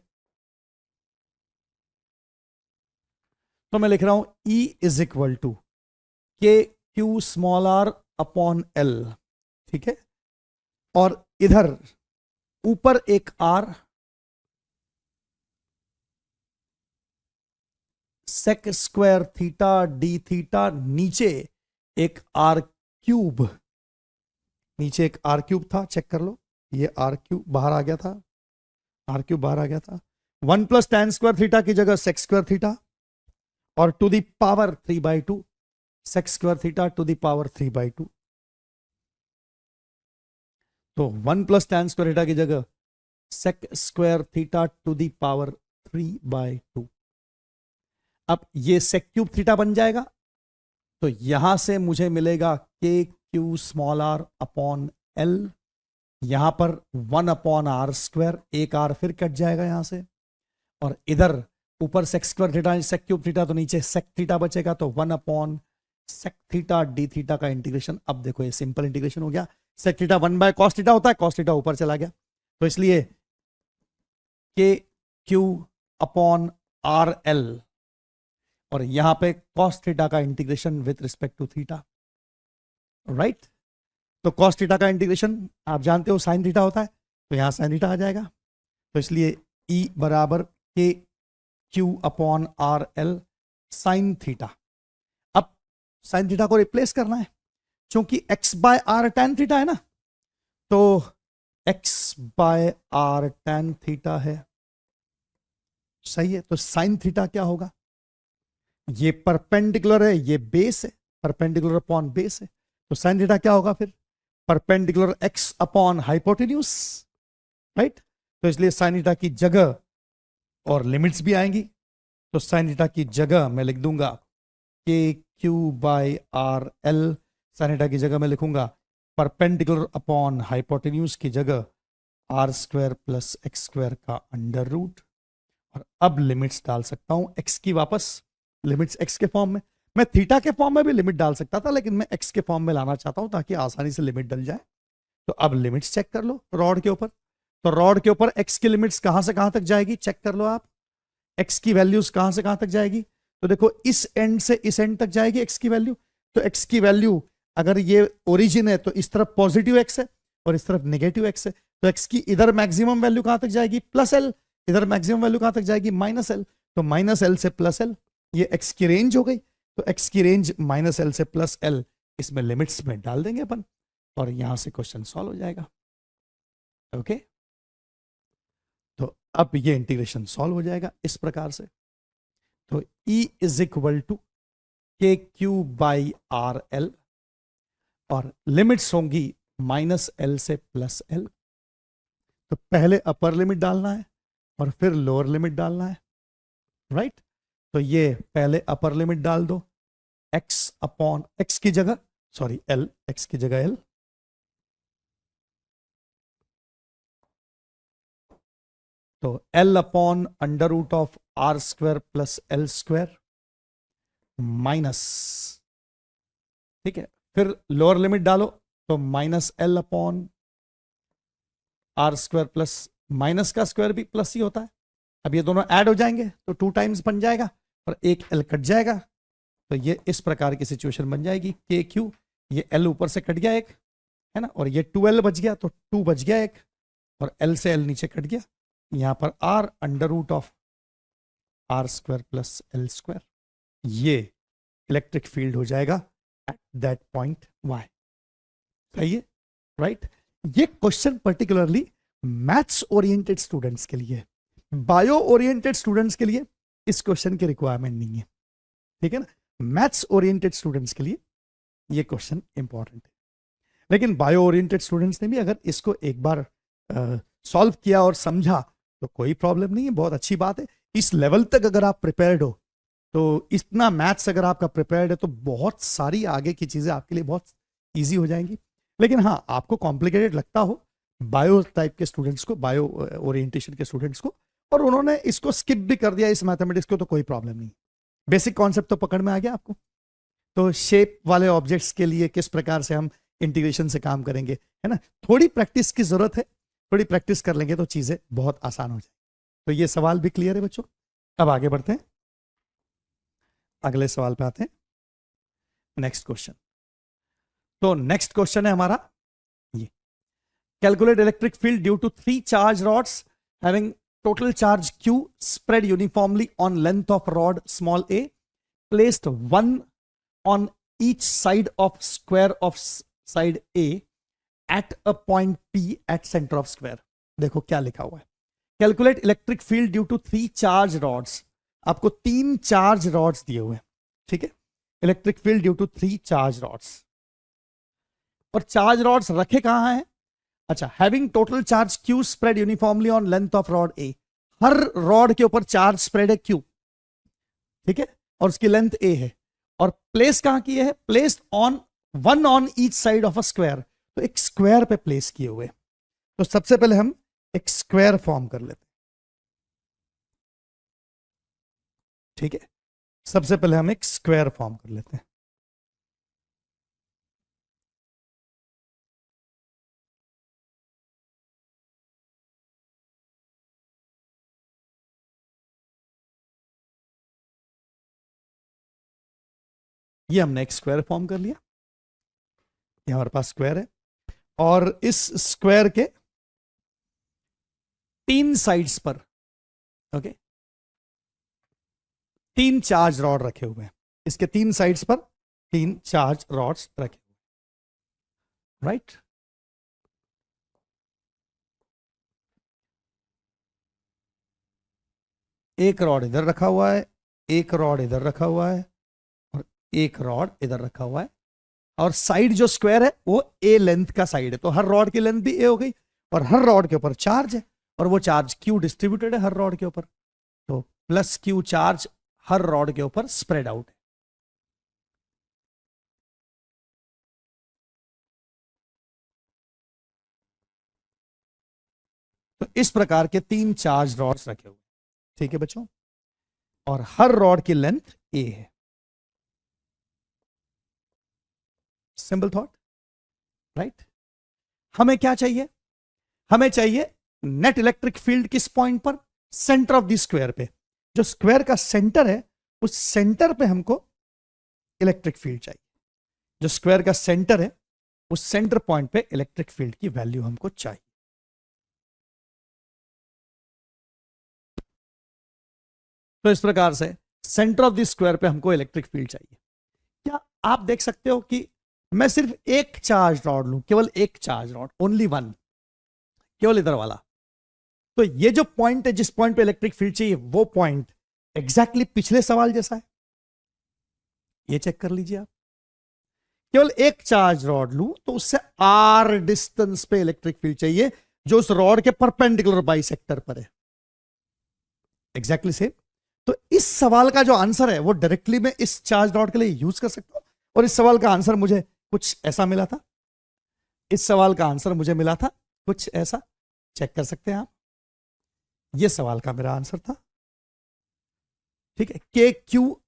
S1: तो मैं लिख रहा हूं E is equal to k q small r upon l, ठीक है, और इधर ऊपर एक r sec square theta d theta, नीचे एक आर क्यूब, नीचे एक आर क्यूब था, चेक कर लो, ये आर क्यूब बाहर आ गया था, आर क्यूब बाहर आ गया था, 1 प्लस टेन स्क्वायर थीटा की जगह सेक स्क्वायर थीटा, और to the power 3/2, sec square theta to the power 3/2, तो 1 प्लस टेन स्क्वायर थीटा की जगह sec square theta to the power 3/2। अब ये सेक क्यूब थीटा बन जाएगा, तो यहां से मुझे मिलेगा k q small r upon l, यहां पर 1 अपॉन आर स्क्वायर, एक आर फिर कट जाएगा यहां से, और इधर ऊपर sec square theta sec cube theta, तो नीचे सेक थीटा बचेगा, तो 1 upon sec theta d theta का इंटीग्रेशन। अब देखो ये सिंपल इंटीग्रेशन हो गया, sec theta 1 by cos theta होता है, कॉस थीटा ऊपर चला गया, तो इसलिए के क्यू अपॉन आर एल, और यहां पे कॉस थीटा का integration with respect to theta, right, तो कॉस थीटा का इंटीग्रेशन आप जानते हो साइन थीटा होता है, तो यहां साइन थीटा आ जाएगा, तो इसलिए E बराबर k q upon r l sine theta. अब साइन थीटा को रिप्लेस करना है, क्योंकि x by r tan theta है ना, तो x by r tan theta है, सही है, तो साइन थीटा क्या होगा, ये परपेंडिकुलर है, ये बेस है, परपेंडिकुलर अपॉन बेस है, तो साइन थीटा क्या होगा फिर, perpendicular x upon hypotenuse, right, तो इसलिए साइन थीटा की जगह, और लिमिट्स भी आएंगी, तो साइन थीटा की जगह मैं लिख दूंगा k q by r l, sine theta की जगह मैं लिखूंगा परपेंडिकुलर अपॉन हाइपोटेन्यूज की जगह r square plus x square का अंडर रूट, और अब लिमिट्स डाल सकता हूं x की, वापस लिमिट्स x के फॉर्म में, मैं थीटा के फॉर्म में भी लिमिट डाल सकता था, लेकिन मैं x के फॉर्म में लाना चाहता हूं ताकि आसानी से लिमिट डल जाए। तो अब लिमिट्स चेक कर लो रॉड के ऊपर, तो रॉड के ऊपर x की लिमिट्स कहां से कहां तक जाएगी, चेक कर लो आप, x की वैल्यूज कहां से कहां तक जाएगी, तो देखो इस एंड से इस एंड तक जाएगी x की वैल्यू, तो x की वैल्यू अगर ये ओरिजिन है तो इस तरफ पॉजिटिव x है और इस तरफ नेगेटिव x है, तो x की इधर मैक्सिमम वैल्यू कहां तक जाएगी, प्लस l, इधर मैक्सिमम वैल्यू कहां तक जाएगी, माइनस l, तो माइनस l से प्लस l, ये x की रेंज हो गई, तो x की रेंज माइनस l से प्लस l, इसमें लिमिट्स में डाल देंगे अपन, और यहां से क्वेश्चन सॉल्व हो जाएगा, ओके। तो अब ये इंटीग्रेशन सॉल्व हो जाएगा इस प्रकार से, तो E is equal to k q by r L, और लिमिट्स होंगी माइनस एल से प्लस एल, तो पहले अपर लिमिट डालना है और फिर लोअर लिमिट डालना है, राइट, तो ये पहले अपर लिमिट डाल दो, x अपॉन x की जगह सॉरी एल, एक्स की जगह एल, तो l upon under root of are square plus l square minus, ठीक है, फिर लोअर लिमिट डालो तो minus l upon are square plus, minus का स्क्वायर भी प्लस ही होता है, अब ये दोनों ऐड हो जाएंगे तो 2 टाइम्स बन जाएगा और एक एल कट जाएगा, तो ये इस प्रकार की सिचुएशन बन जाएगी के क्यू, ये एल ऊपर से कट गया एक, है ना, और ये 2l बच गया तो 2 बच गया एक, और एल से एल नीचे कट गया, यहां पर r under root of are square plus l square, ये इलेक्ट्रिक फील्ड हो जाएगा एट दैट पॉइंट वाई। सही है, राइट। ये question particularly maths oriented students के लिए, बायो ओरिएंटेड स्टूडेंट्स के लिए इस क्वेश्चन की रिक्वायरमेंट नहीं है, ठीक है ना, मैथ्स ओरिएंटेड स्टूडेंट्स के लिए ये क्वेश्चन इंपॉर्टेंट है। लेकिन बायो ओरिएंटेड स्टूडेंट्स ने भी अगर इसको एक बार सॉल्व किया और समझा तो कोई प्रॉब्लम नहीं है, बहुत अच्छी बात है। इस लेवल तक अगर आप प्रिपेयर्ड हो, तो इतना मैथ्स अगर आपका प्रिपेयर्ड है, तो बहुत सारी आगे की चीजें आपके लिए बहुत ईजी हो जाएंगी। लेकिन हाँ, आपको कॉम्प्लिकेटेड लगता हो बायो टाइप के स्टूडेंट्स को, बायो ओरिएंटेशन के स्टूडेंट्स को, और उन्होंने इसको स्किप भी कर दिया इस मैथमेटिक्स को, तो कोई प्रॉब्लम नहीं। बेसिक कॉन्सेप्ट तो पकड़ में आ गया आपको। तो शेप वाले ऑब्जेक्ट्स के लिए किस प्रकार से हम इंटीग्रेशन से काम करेंगे, है ना, थोड़ी प्रैक्टिस की जरूरत है, थोड़ी प्रैक्टिस कर लेंगे तो चीजें बहुत आसान हो जाए। तो ये सवाल भी क्लियर है बच्चों। अब आगे बढ़ते हैं, अगले सवाल पे आते हैं, नेक्स्ट क्वेश्चन। तो नेक्स्ट क्वेश्चन है हमारा ये, calculate electric field due to 3 charge rods having total charge q spread uniformly on length of rod small a placed one on each side of square of side a at a point p at center of square। देखो क्या लिखा हुआ है, calculate electric field due to 3 charge rods, आपको 3 चार्ज रॉड्स दिए हुए हैं, ठीक है, electric field due to 3 charge rods, और चार्ज रॉड्स रखे कहां हैं, अच्छा, having total charge q spread uniformly on length of rod a, हर रॉड के ऊपर चार्ज स्प्रेड है क्यू, ठीक है, और उसकी लेंथ ए है, और प्लेस कहां की है, place on one on each side of a square, तो एक स्क्वायर पे प्लेस किए हुए। तो सबसे पहले हम एक स्क्वायर फॉर्म कर लेते हैं, ठीक है, सबसे पहले हम एक स्क्वायर फॉर्म कर लेते हैं। ये हमने एक स्क्वायर फॉर्म कर लिया, ये हमारे पास स्क्वायर है, और इस स्क्वायर के 3 साइड्स पर, ओके, 3 चार्ज रॉड रखे हुए हैं, इसके 3 साइड्स पर 3 चार्ज रॉड्स रखे हुए, राइट। एक रॉड इधर रखा हुआ है, एक रॉड इधर रखा हुआ है, और एक रॉड इधर रखा हुआ है, और साइड जो स्क्वायर है वो ए लेंथ का साइड है, तो हर रॉड की लेंथ भी ए हो गई, और हर रॉड के ऊपर चार्ज है, और वो चार्ज क्यू डिस्ट्रीब्यूटेड है हर रॉड के ऊपर, तो प्लस क्यू चार्ज हर रॉड के ऊपर स्प्रेड आउट है। तो इस प्रकार के 3 चार्ज रॉड्स रखे हुए, ठीक है बच्चों, और हर रॉड की लेंथ ए है। Simple thought, right. हमें क्या चाहिए, हमें चाहिए नेट इलेक्ट्रिक फील्ड किस पॉइंट पर, सेंटर ऑफ द स्क्वायर पे, जो स्क्वायर का सेंटर है उस सेंटर पे हमको इलेक्ट्रिक फील्ड चाहिए, जो स्क्वायर का सेंटर है उस सेंटर पॉइंट पे इलेक्ट्रिक फील्ड की वैल्यू हमको चाहिए। तो इस प्रकार से सेंटर ऑफ द स्क्वायर पे हमको इलेक्ट्रिक फील्ड चाहिए। क्या आप देख सकते हो कि मैं सिर्फ एक चार्ज रॉड लूं, केवल एक चार्ज रॉड, ओनली वन, केवल इधर वाला, तो ये जो पॉइंट है जिस पॉइंट पे इलेक्ट्रिक फील्ड चाहिए वो पॉइंट एग्जैक्टली पिछले सवाल जैसा है, ये चेक कर लीजिए आप। केवल एक चार्ज रॉड लूं तो उससे आर डिस्टेंस पे इलेक्ट्रिक फील्ड चाहिए, जो उस रॉड के परपेंडिकुलर बाइसेक्टर पर है, एग्जैक्टली सेम। तो इस सवाल का जो आंसर है वो डायरेक्टली मैं इस चार्ज रॉड के लिए यूज कर सकता हूं, और इस सवाल का आंसर मुझे कुछ ऐसा मिला था। इस सवाल का आंसर मुझे मिला था कुछ ऐसा, चेक कर सकते हैं आप। ये सवाल का मेरा आंसर था। ठीक है, के क्यू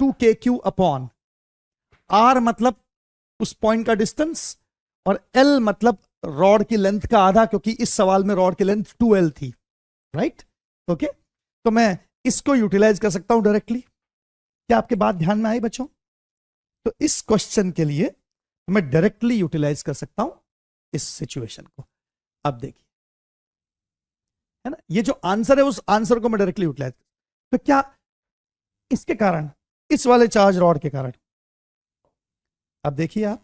S1: 2 KQ अपॉन आर मतलब उस पॉइंट का डिस्टेंस, और एल मतलब रॉड की लेंथ का आधा, क्योंकि इस सवाल में रॉड की लेंथ 2L थी, राइट। ओके, तो मैं इसको यूटिलाइज कर सकता हूं डायरेक्टली। क्या आपके बात ध्यान में आई बच्चों? तो इस क्वेश्चन के लिए मैं डायरेक्टली यूटिलाइज कर सकता हूं इस सिचुएशन को। अब देखिए, है ना, ये जो आंसर है उस आंसर को मैं डायरेक्टली यूटिलाइज, तो क्या इसके कारण, इस वाले चार्ज रॉड के कारण, अब देखिए आप,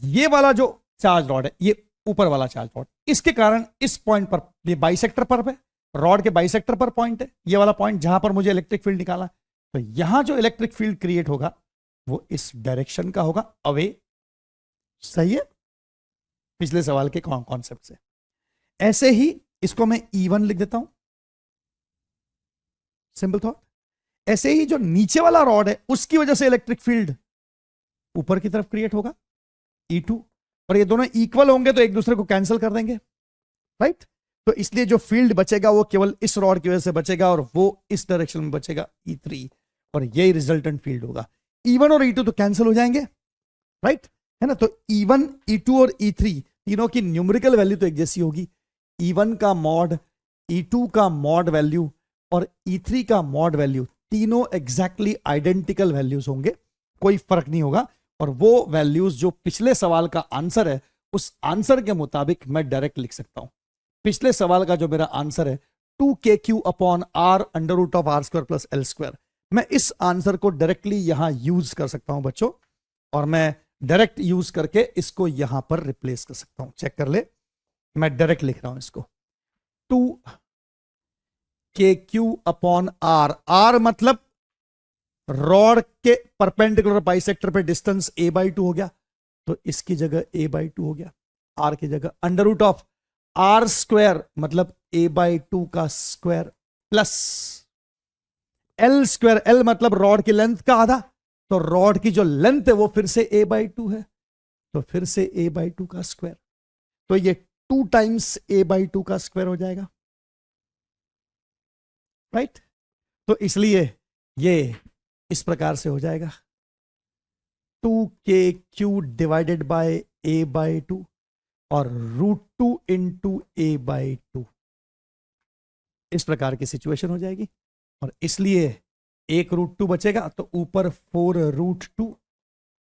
S1: ये वाला जो चार्ज रॉड है, ये ऊपर वाला चार्ज रॉड, इसके कारण इस पॉइंट पर, ये बाइसेक्टर पर है, रॉड के बाइसेक्टर पर पॉइंट है, ये वाला पॉइंट जहां पर मुझे इलेक्ट्रिक फील्ड निकाला, तो यहां जो इलेक्ट्रिक फील्ड क्रिएट होगा वो इस डायरेक्शन का होगा, अवे। सही है, पिछले सवाल के कॉन्सेप्ट से। ऐसे ही इसको मैं E1 लिख देता हूं, सिंपल थॉट। ऐसे ही जो नीचे वाला रॉड है उसकी वजह से इलेक्ट्रिक फील्ड ऊपर की तरफ क्रिएट होगा, E2, और ये दोनों इक्वल होंगे तो एक दूसरे को कैंसिल कर देंगे, राइट। तो इसलिए जो फील्ड बचेगा वो केवल इस रॉड की वजह से बचेगा, और वो इस डायरेक्शन में बचेगा, E3, और यही रिजल्टेंट फील्ड होगा। E1 और E2 तो कैंसिल हो जाएंगे, राइट, है ना। तो E1, E2 और E3 तीनों की न्यूमेरिकल वैल्यू तो एक जैसी होगी। E1 का मॉड, E2 का मॉड वैल्यू और E3 का मॉड वैल्यू तीनों एग्जैक्टली आइडेंटिकल वैल्यूज होंगे, कोई फर्क नहीं होगा। और वो वैल्यूज जो पिछले सवाल का आंसर है, उस आंसर के मुताबिक मैं डायरेक्ट लिख सकता हूं। पिछले सवाल का जो मेरा आंसर है 2KQ upon r under root of are square plus l square, मैं इस आंसर को डायरेक्टली यहां यूज कर सकता हूं बच्चों, और मैं डायरेक्ट यूज करके इसको यहां पर रिप्लेस कर सकता हूं। चेक कर ले, मैं डायरेक्ट लिख रहा हूं इसको, 2KQ अपॉन आर, आर मतलब रॉड के परपेंडिकुलर बाइसेक्टर पे डिस्टेंस a/2 हो गया, तो इसकी जगह a/2 हो गया, आर की जगह under root of are square मतलब a/2 का square plus l square, l मतलब रॉड की लेंथ का आधा, तो रॉड की जो लेंथ है वो फिर से a/2 है, तो फिर से a/2 का स्क्वायर, तो ये 2 टाइम्स a/2 का स्क्वायर हो जाएगा, राइट। तो इसलिए ये इस प्रकार से हो जाएगा, 2KQ डिवाइडेड बाय a/2 और √2 इंटू a/2, इस प्रकार की सिचुएशन हो जाएगी। और इसलिए एक √2 बचेगा, तो ऊपर 4√2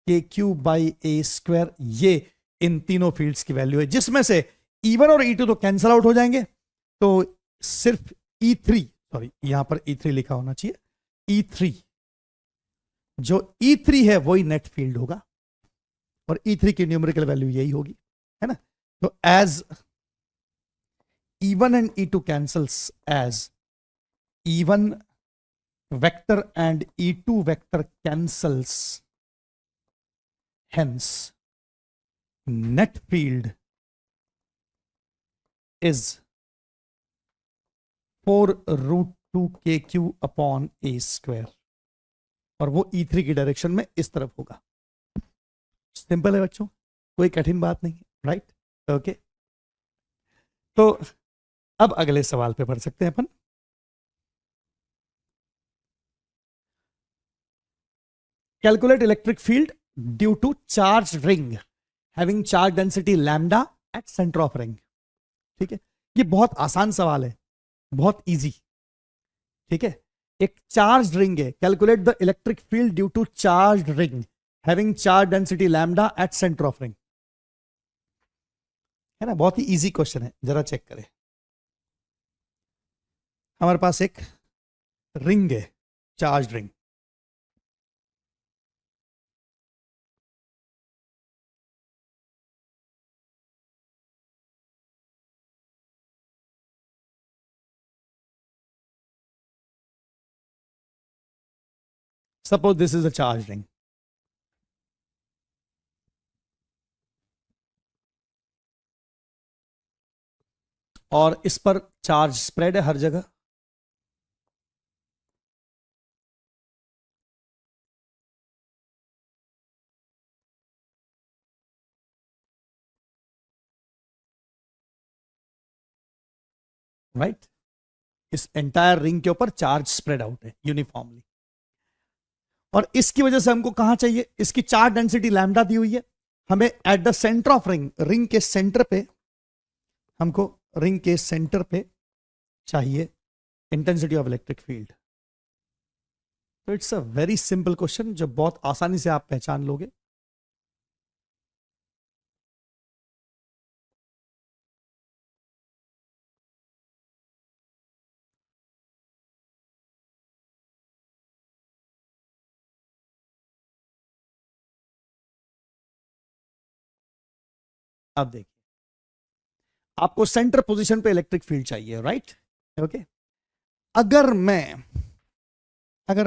S1: KQ बाई ए स्क्वायर, ये इन तीनों फील्ड्स की वैल्यू है, जिसमें से E1 और E2 तो कैंसल आउट हो जाएंगे, तो सिर्फ E3, सॉरी यहां पर E3 लिखा होना चाहिए, E3, जो E3 है वही नेट फील्ड होगा, और E3 की न्यूमेरिकल वैल्यू यही होगी, है ना। तो as E1 and E2 cancels, as E1 vector and E2 vector cancels, hence net field is 4√2 KQ upon a square, और वो E3 की डायरेक्शन में इस तरफ होगा। सिंपल है बच्चों, कोई कठिन बात नहीं, राइट। ओके, तो अब अगले सवाल पे बढ़ सकते हैं अपन। Calculate electric field due to charge ring having charge density lambda at centre of ring. ठीक है, ये बहुत आसान सवाल है, बहुत इजी। ठीक है, एक चार्ज रिंग है, calculate the electric field due to charge ring having charge density lambda at centre of ring, है ना। बहुत ही इजी क्वेश्चन है, जरा चेक करें। हमारे पास एक रिंग है, charge ring, suppose this is a charge ring, और इस पर चार्ज स्प्रेड है हर जगह, राइट। इस एंटायर रिंग के ऊपर चार्ज स्प्रेड आउट है यूनिफॉर्मली, और इसकी वजह से हमको कहां चाहिए, इसकी चार्ज डेंसिटी लैम्डा दी हुई है, हमें at the centre of ring, ring के सेंटर पे, हमको रिंग के सेंटर पे चाहिए इंटेंसिटी ऑफ इलेक्ट्रिक फील्ड। तो it's a very simple question जो बहुत आसानी से आप पहचान लोगे। अब देखिए, आपको सेंटर पोजीशन पे इलेक्ट्रिक फील्ड चाहिए, राइट, ओके। अगर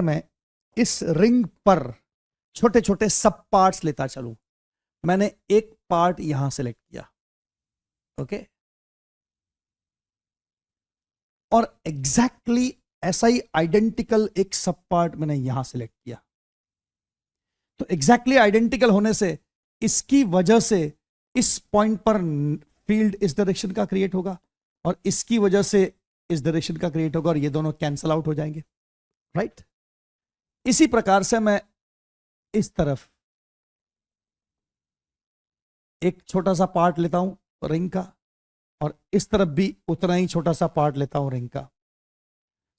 S1: मैं इस रिंग पर छोटे छोटे सब पार्ट्स लेता चलूं, मैंने एक पार्ट यहां सेलेक्ट किया, ओके, और एग्जैक्टली ऐसा ही आइडेंटिकल एक सब पार्ट मैंने यहां सेलेक्ट किया, तो एग्जैक्टली आइडेंटिकल होने से इसकी वजह से इस पॉइंट पर फील्ड इस डायरेक्शन का क्रिएट होगा और इसकी वजह से इस डायरेक्शन का क्रिएट होगा, और ये दोनों कैंसल आउट हो जाएंगे, राइट। इसी प्रकार से मैं इस तरफ एक छोटा सा पार्ट लेता हूं रिंग का, और इस तरफ भी उतना ही छोटा सा पार्ट लेता हूं रिंग का,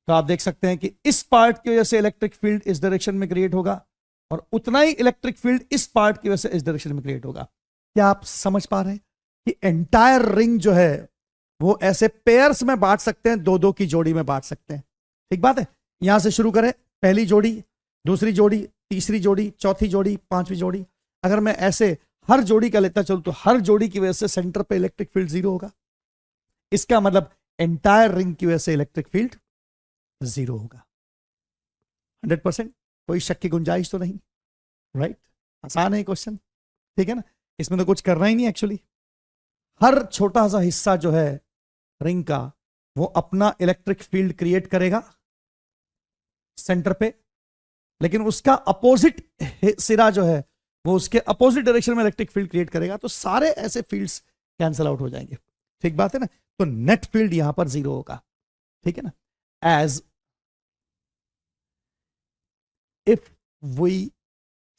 S1: तो आप देख सकते हैं कि इस पार्ट की वजह से इलेक्ट्रिक फील्ड इस डायरेक्शन में क्रिएट होगा और उतना ही इलेक्ट्रिक फील्ड इस पार्ट की वजह से इस डायरेक्शन में क्रिएट होगा। क्या आप समझ पा रहे हैं कि एंटायर रिंग जो है वो ऐसे पेयर्स में बांट सकते हैं, दो दो की जोड़ी में बांट सकते हैं, ठीक बात है। यहां से शुरू करें, पहली जोड़ी, दूसरी जोड़ी, तीसरी जोड़ी, चौथी जोड़ी, पांचवी जोड़ी। अगर मैं ऐसे हर जोड़ी का लेता चलूं तो हर जोड़ी की वजह से सेंटर पे इलेक्ट्रिक फील्ड 0 होगा। इसका मतलब एंटायर रिंग की वजह से इलेक्ट्रिक फील्ड 0 होगा। 100%, कोई शक की गुंजाइश तो नहीं, राइट। आसान है क्वेश्चन, ठीक है ना, इसमें तो कुछ करना ही नहीं एक्चुअली। हर छोटा सा हिस्सा जो है रिंग का वो अपना इलेक्ट्रिक फील्ड क्रिएट करेगा सेंटर पे, लेकिन उसका अपोजिट सिरा जो है वो उसके अपोजिट डायरेक्शन में इलेक्ट्रिक फील्ड क्रिएट करेगा, तो सारे ऐसे फील्ड्स कैंसल आउट हो जाएंगे, ठीक बात है ना। तो नेट फील्ड यहां पर 0 होगा, ठीक है ना। As if we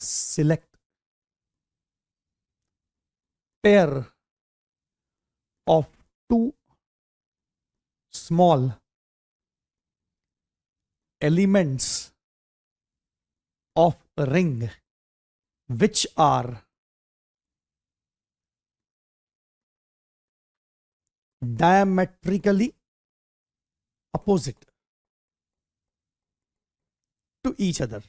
S1: select pair of two small elements of a ring which are diametrically opposite to each other,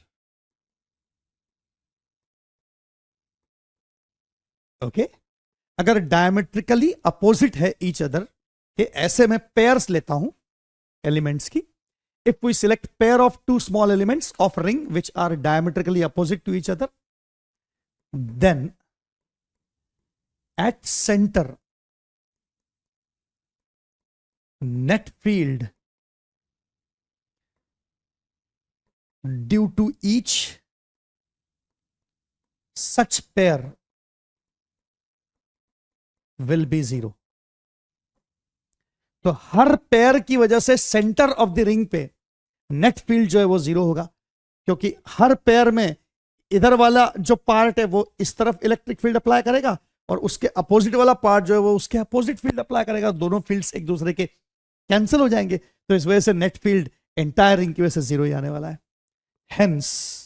S1: okay। अगर डायमेट्रिकली अपोजिट है ईच अदर के, ऐसे में पेयर्स लेता हूं एलिमेंट्स की। If we select pair of two small elements of ring which are diametrically opposite to each other, then at center net field due to each such pair will be 0। तो हर पेयर की वजह से सेंटर ऑफ द रिंग पे नेट फील्ड जो है वो 0 होगा, क्योंकि हर पेयर में इधर वाला जो पार्ट है वो इस तरफ इलेक्ट्रिक फील्ड अप्लाई करेगा और उसके अपोजिट वाला पार्ट जो है वो उसके अपोजिट फील्ड अप्लाई करेगा, दोनों फील्ड्स एक दूसरे के कैंसिल हो जाएंगे। तो इस वजह से नेट फील्ड एंटायर रिंग की वजह से 0 ही आने वाला है। Hence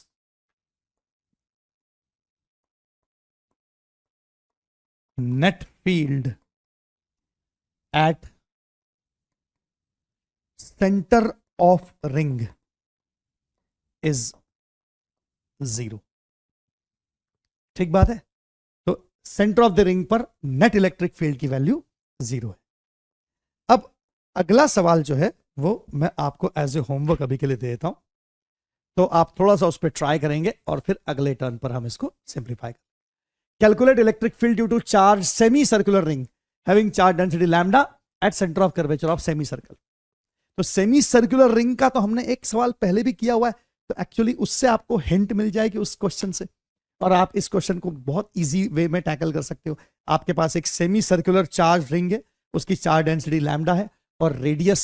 S1: net field at center of ring is 0, ठीक बात है। तो सेंटर ऑफ द रिंग पर नेट इलेक्ट्रिक फील्ड की वैल्यू 0 है। अब अगला सवाल जो है वो मैं आपको एज ए होमवर्क अभी के लिए दे देता हूं, तो आप थोड़ा सा उस पर ट्राई करेंगे और फिर अगले टर्न पर हम इसको सिंप्लीफाई करेंगे। Calculate electric field due to charged semi-circular ring having charge density lambda at center of curvature of semicircle। तो सेमी सर्कुलर रिंग का तो हमने एक सवाल पहले भी किया हुआ है, तो एक्चुअली उससे आपको हिंट मिल जाएगी उस क्वेश्चन से, और आप इस क्वेश्चन को बहुत इजी वे में टैकल कर सकते हो। आपके पास एक सेमी सर्कुलर चार्ज रिंग है, उसकी चार्ज डेंसिटी लैम्डा है और रेडियस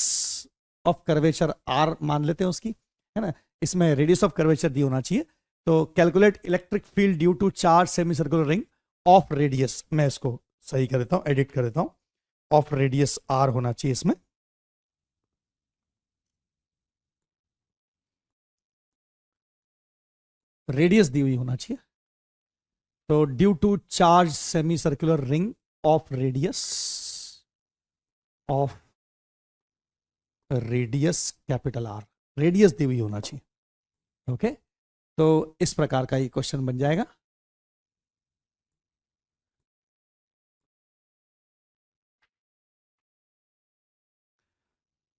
S1: ऑफ कर्वेचर आर मान लेते हैं उसकी, है ना, इसमें रेडियस ऑफ कर्वेचर दी होना चाहिए। तो calculate electric field due to charge semi circular ring of radius, मैं इसको सही कर देता हूं, एडिट कर देता हूं, ऑफ रेडियस आर होना चाहिए इसमें। रेडियस दी हुई होना चाहिए। तो due to charge semi circular ring of radius capital R, radius दी हुई होना चाहिए। ओके, तो इस प्रकार का ये क्वेश्चन बन जाएगा।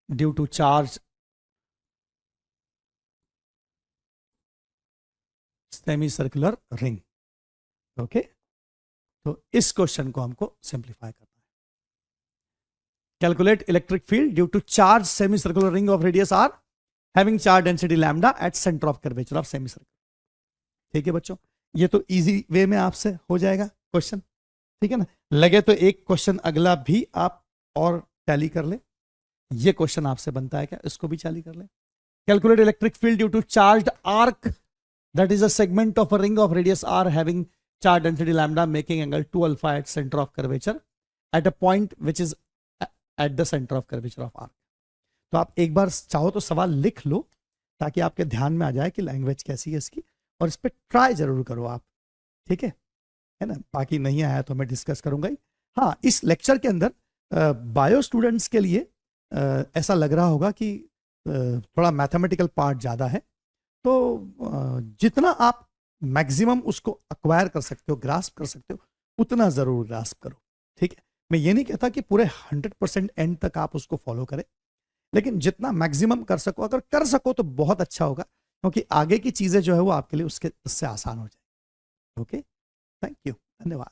S1: Due to charge semi circular ring. Okay, तो इस क्वेश्चन को हमको सिंप्लीफाई करना है। Calculate electric field due to charge semi circular ring of radius r having charge density lambda at centre of curvature of semi circle. ठीक है बच्चों, ये तो इजी वे में आपसे हो जाएगा क्वेश्चन, ठीक है ना। लगे तो एक क्वेश्चन अगला भी आप और टैली कर ले, ये क्वेश्चन आपसे बनता है क्या, इसको भी टैली कर ले। Calculate electric field due to charged arc that is a segment of a ring of radius r having charge density lambda making angle 2 alpha at center of curvature at a point which is at the center of curvature of arc। तो आप एक बार चाहो तो सवाल लिख लो ताकि आपके ध्यान में आ जाए कि लैंग्वेज कैसी है इसकी, और इस पर ट्राई जरूर करो आप, ठीक है ना। बाकी नहीं आया तो मैं डिस्कस करूंगा ही। हाँ, इस लेक्चर के अंदर बायो स्टूडेंट्स के लिए ऐसा लग रहा होगा कि थोड़ा मैथमेटिकल पार्ट ज़्यादा है, तो जितना आप मैक्सिमम उसको अक्वायर कर सकते हो, ग्रास्प कर सकते हो, उतना ज़रूर ग्रास्प करो, ठीक है। मैं ये नहीं कहता कि पूरे 100% एंड तक आप उसको फॉलो करें, लेकिन जितना मैक्सिमम कर सको, अगर कर सको तो बहुत अच्छा होगा, क्योंकि आगे की चीज़ें जो है वो आपके लिए उससे आसान हो जाए। ओके, थैंक यू, धन्यवाद।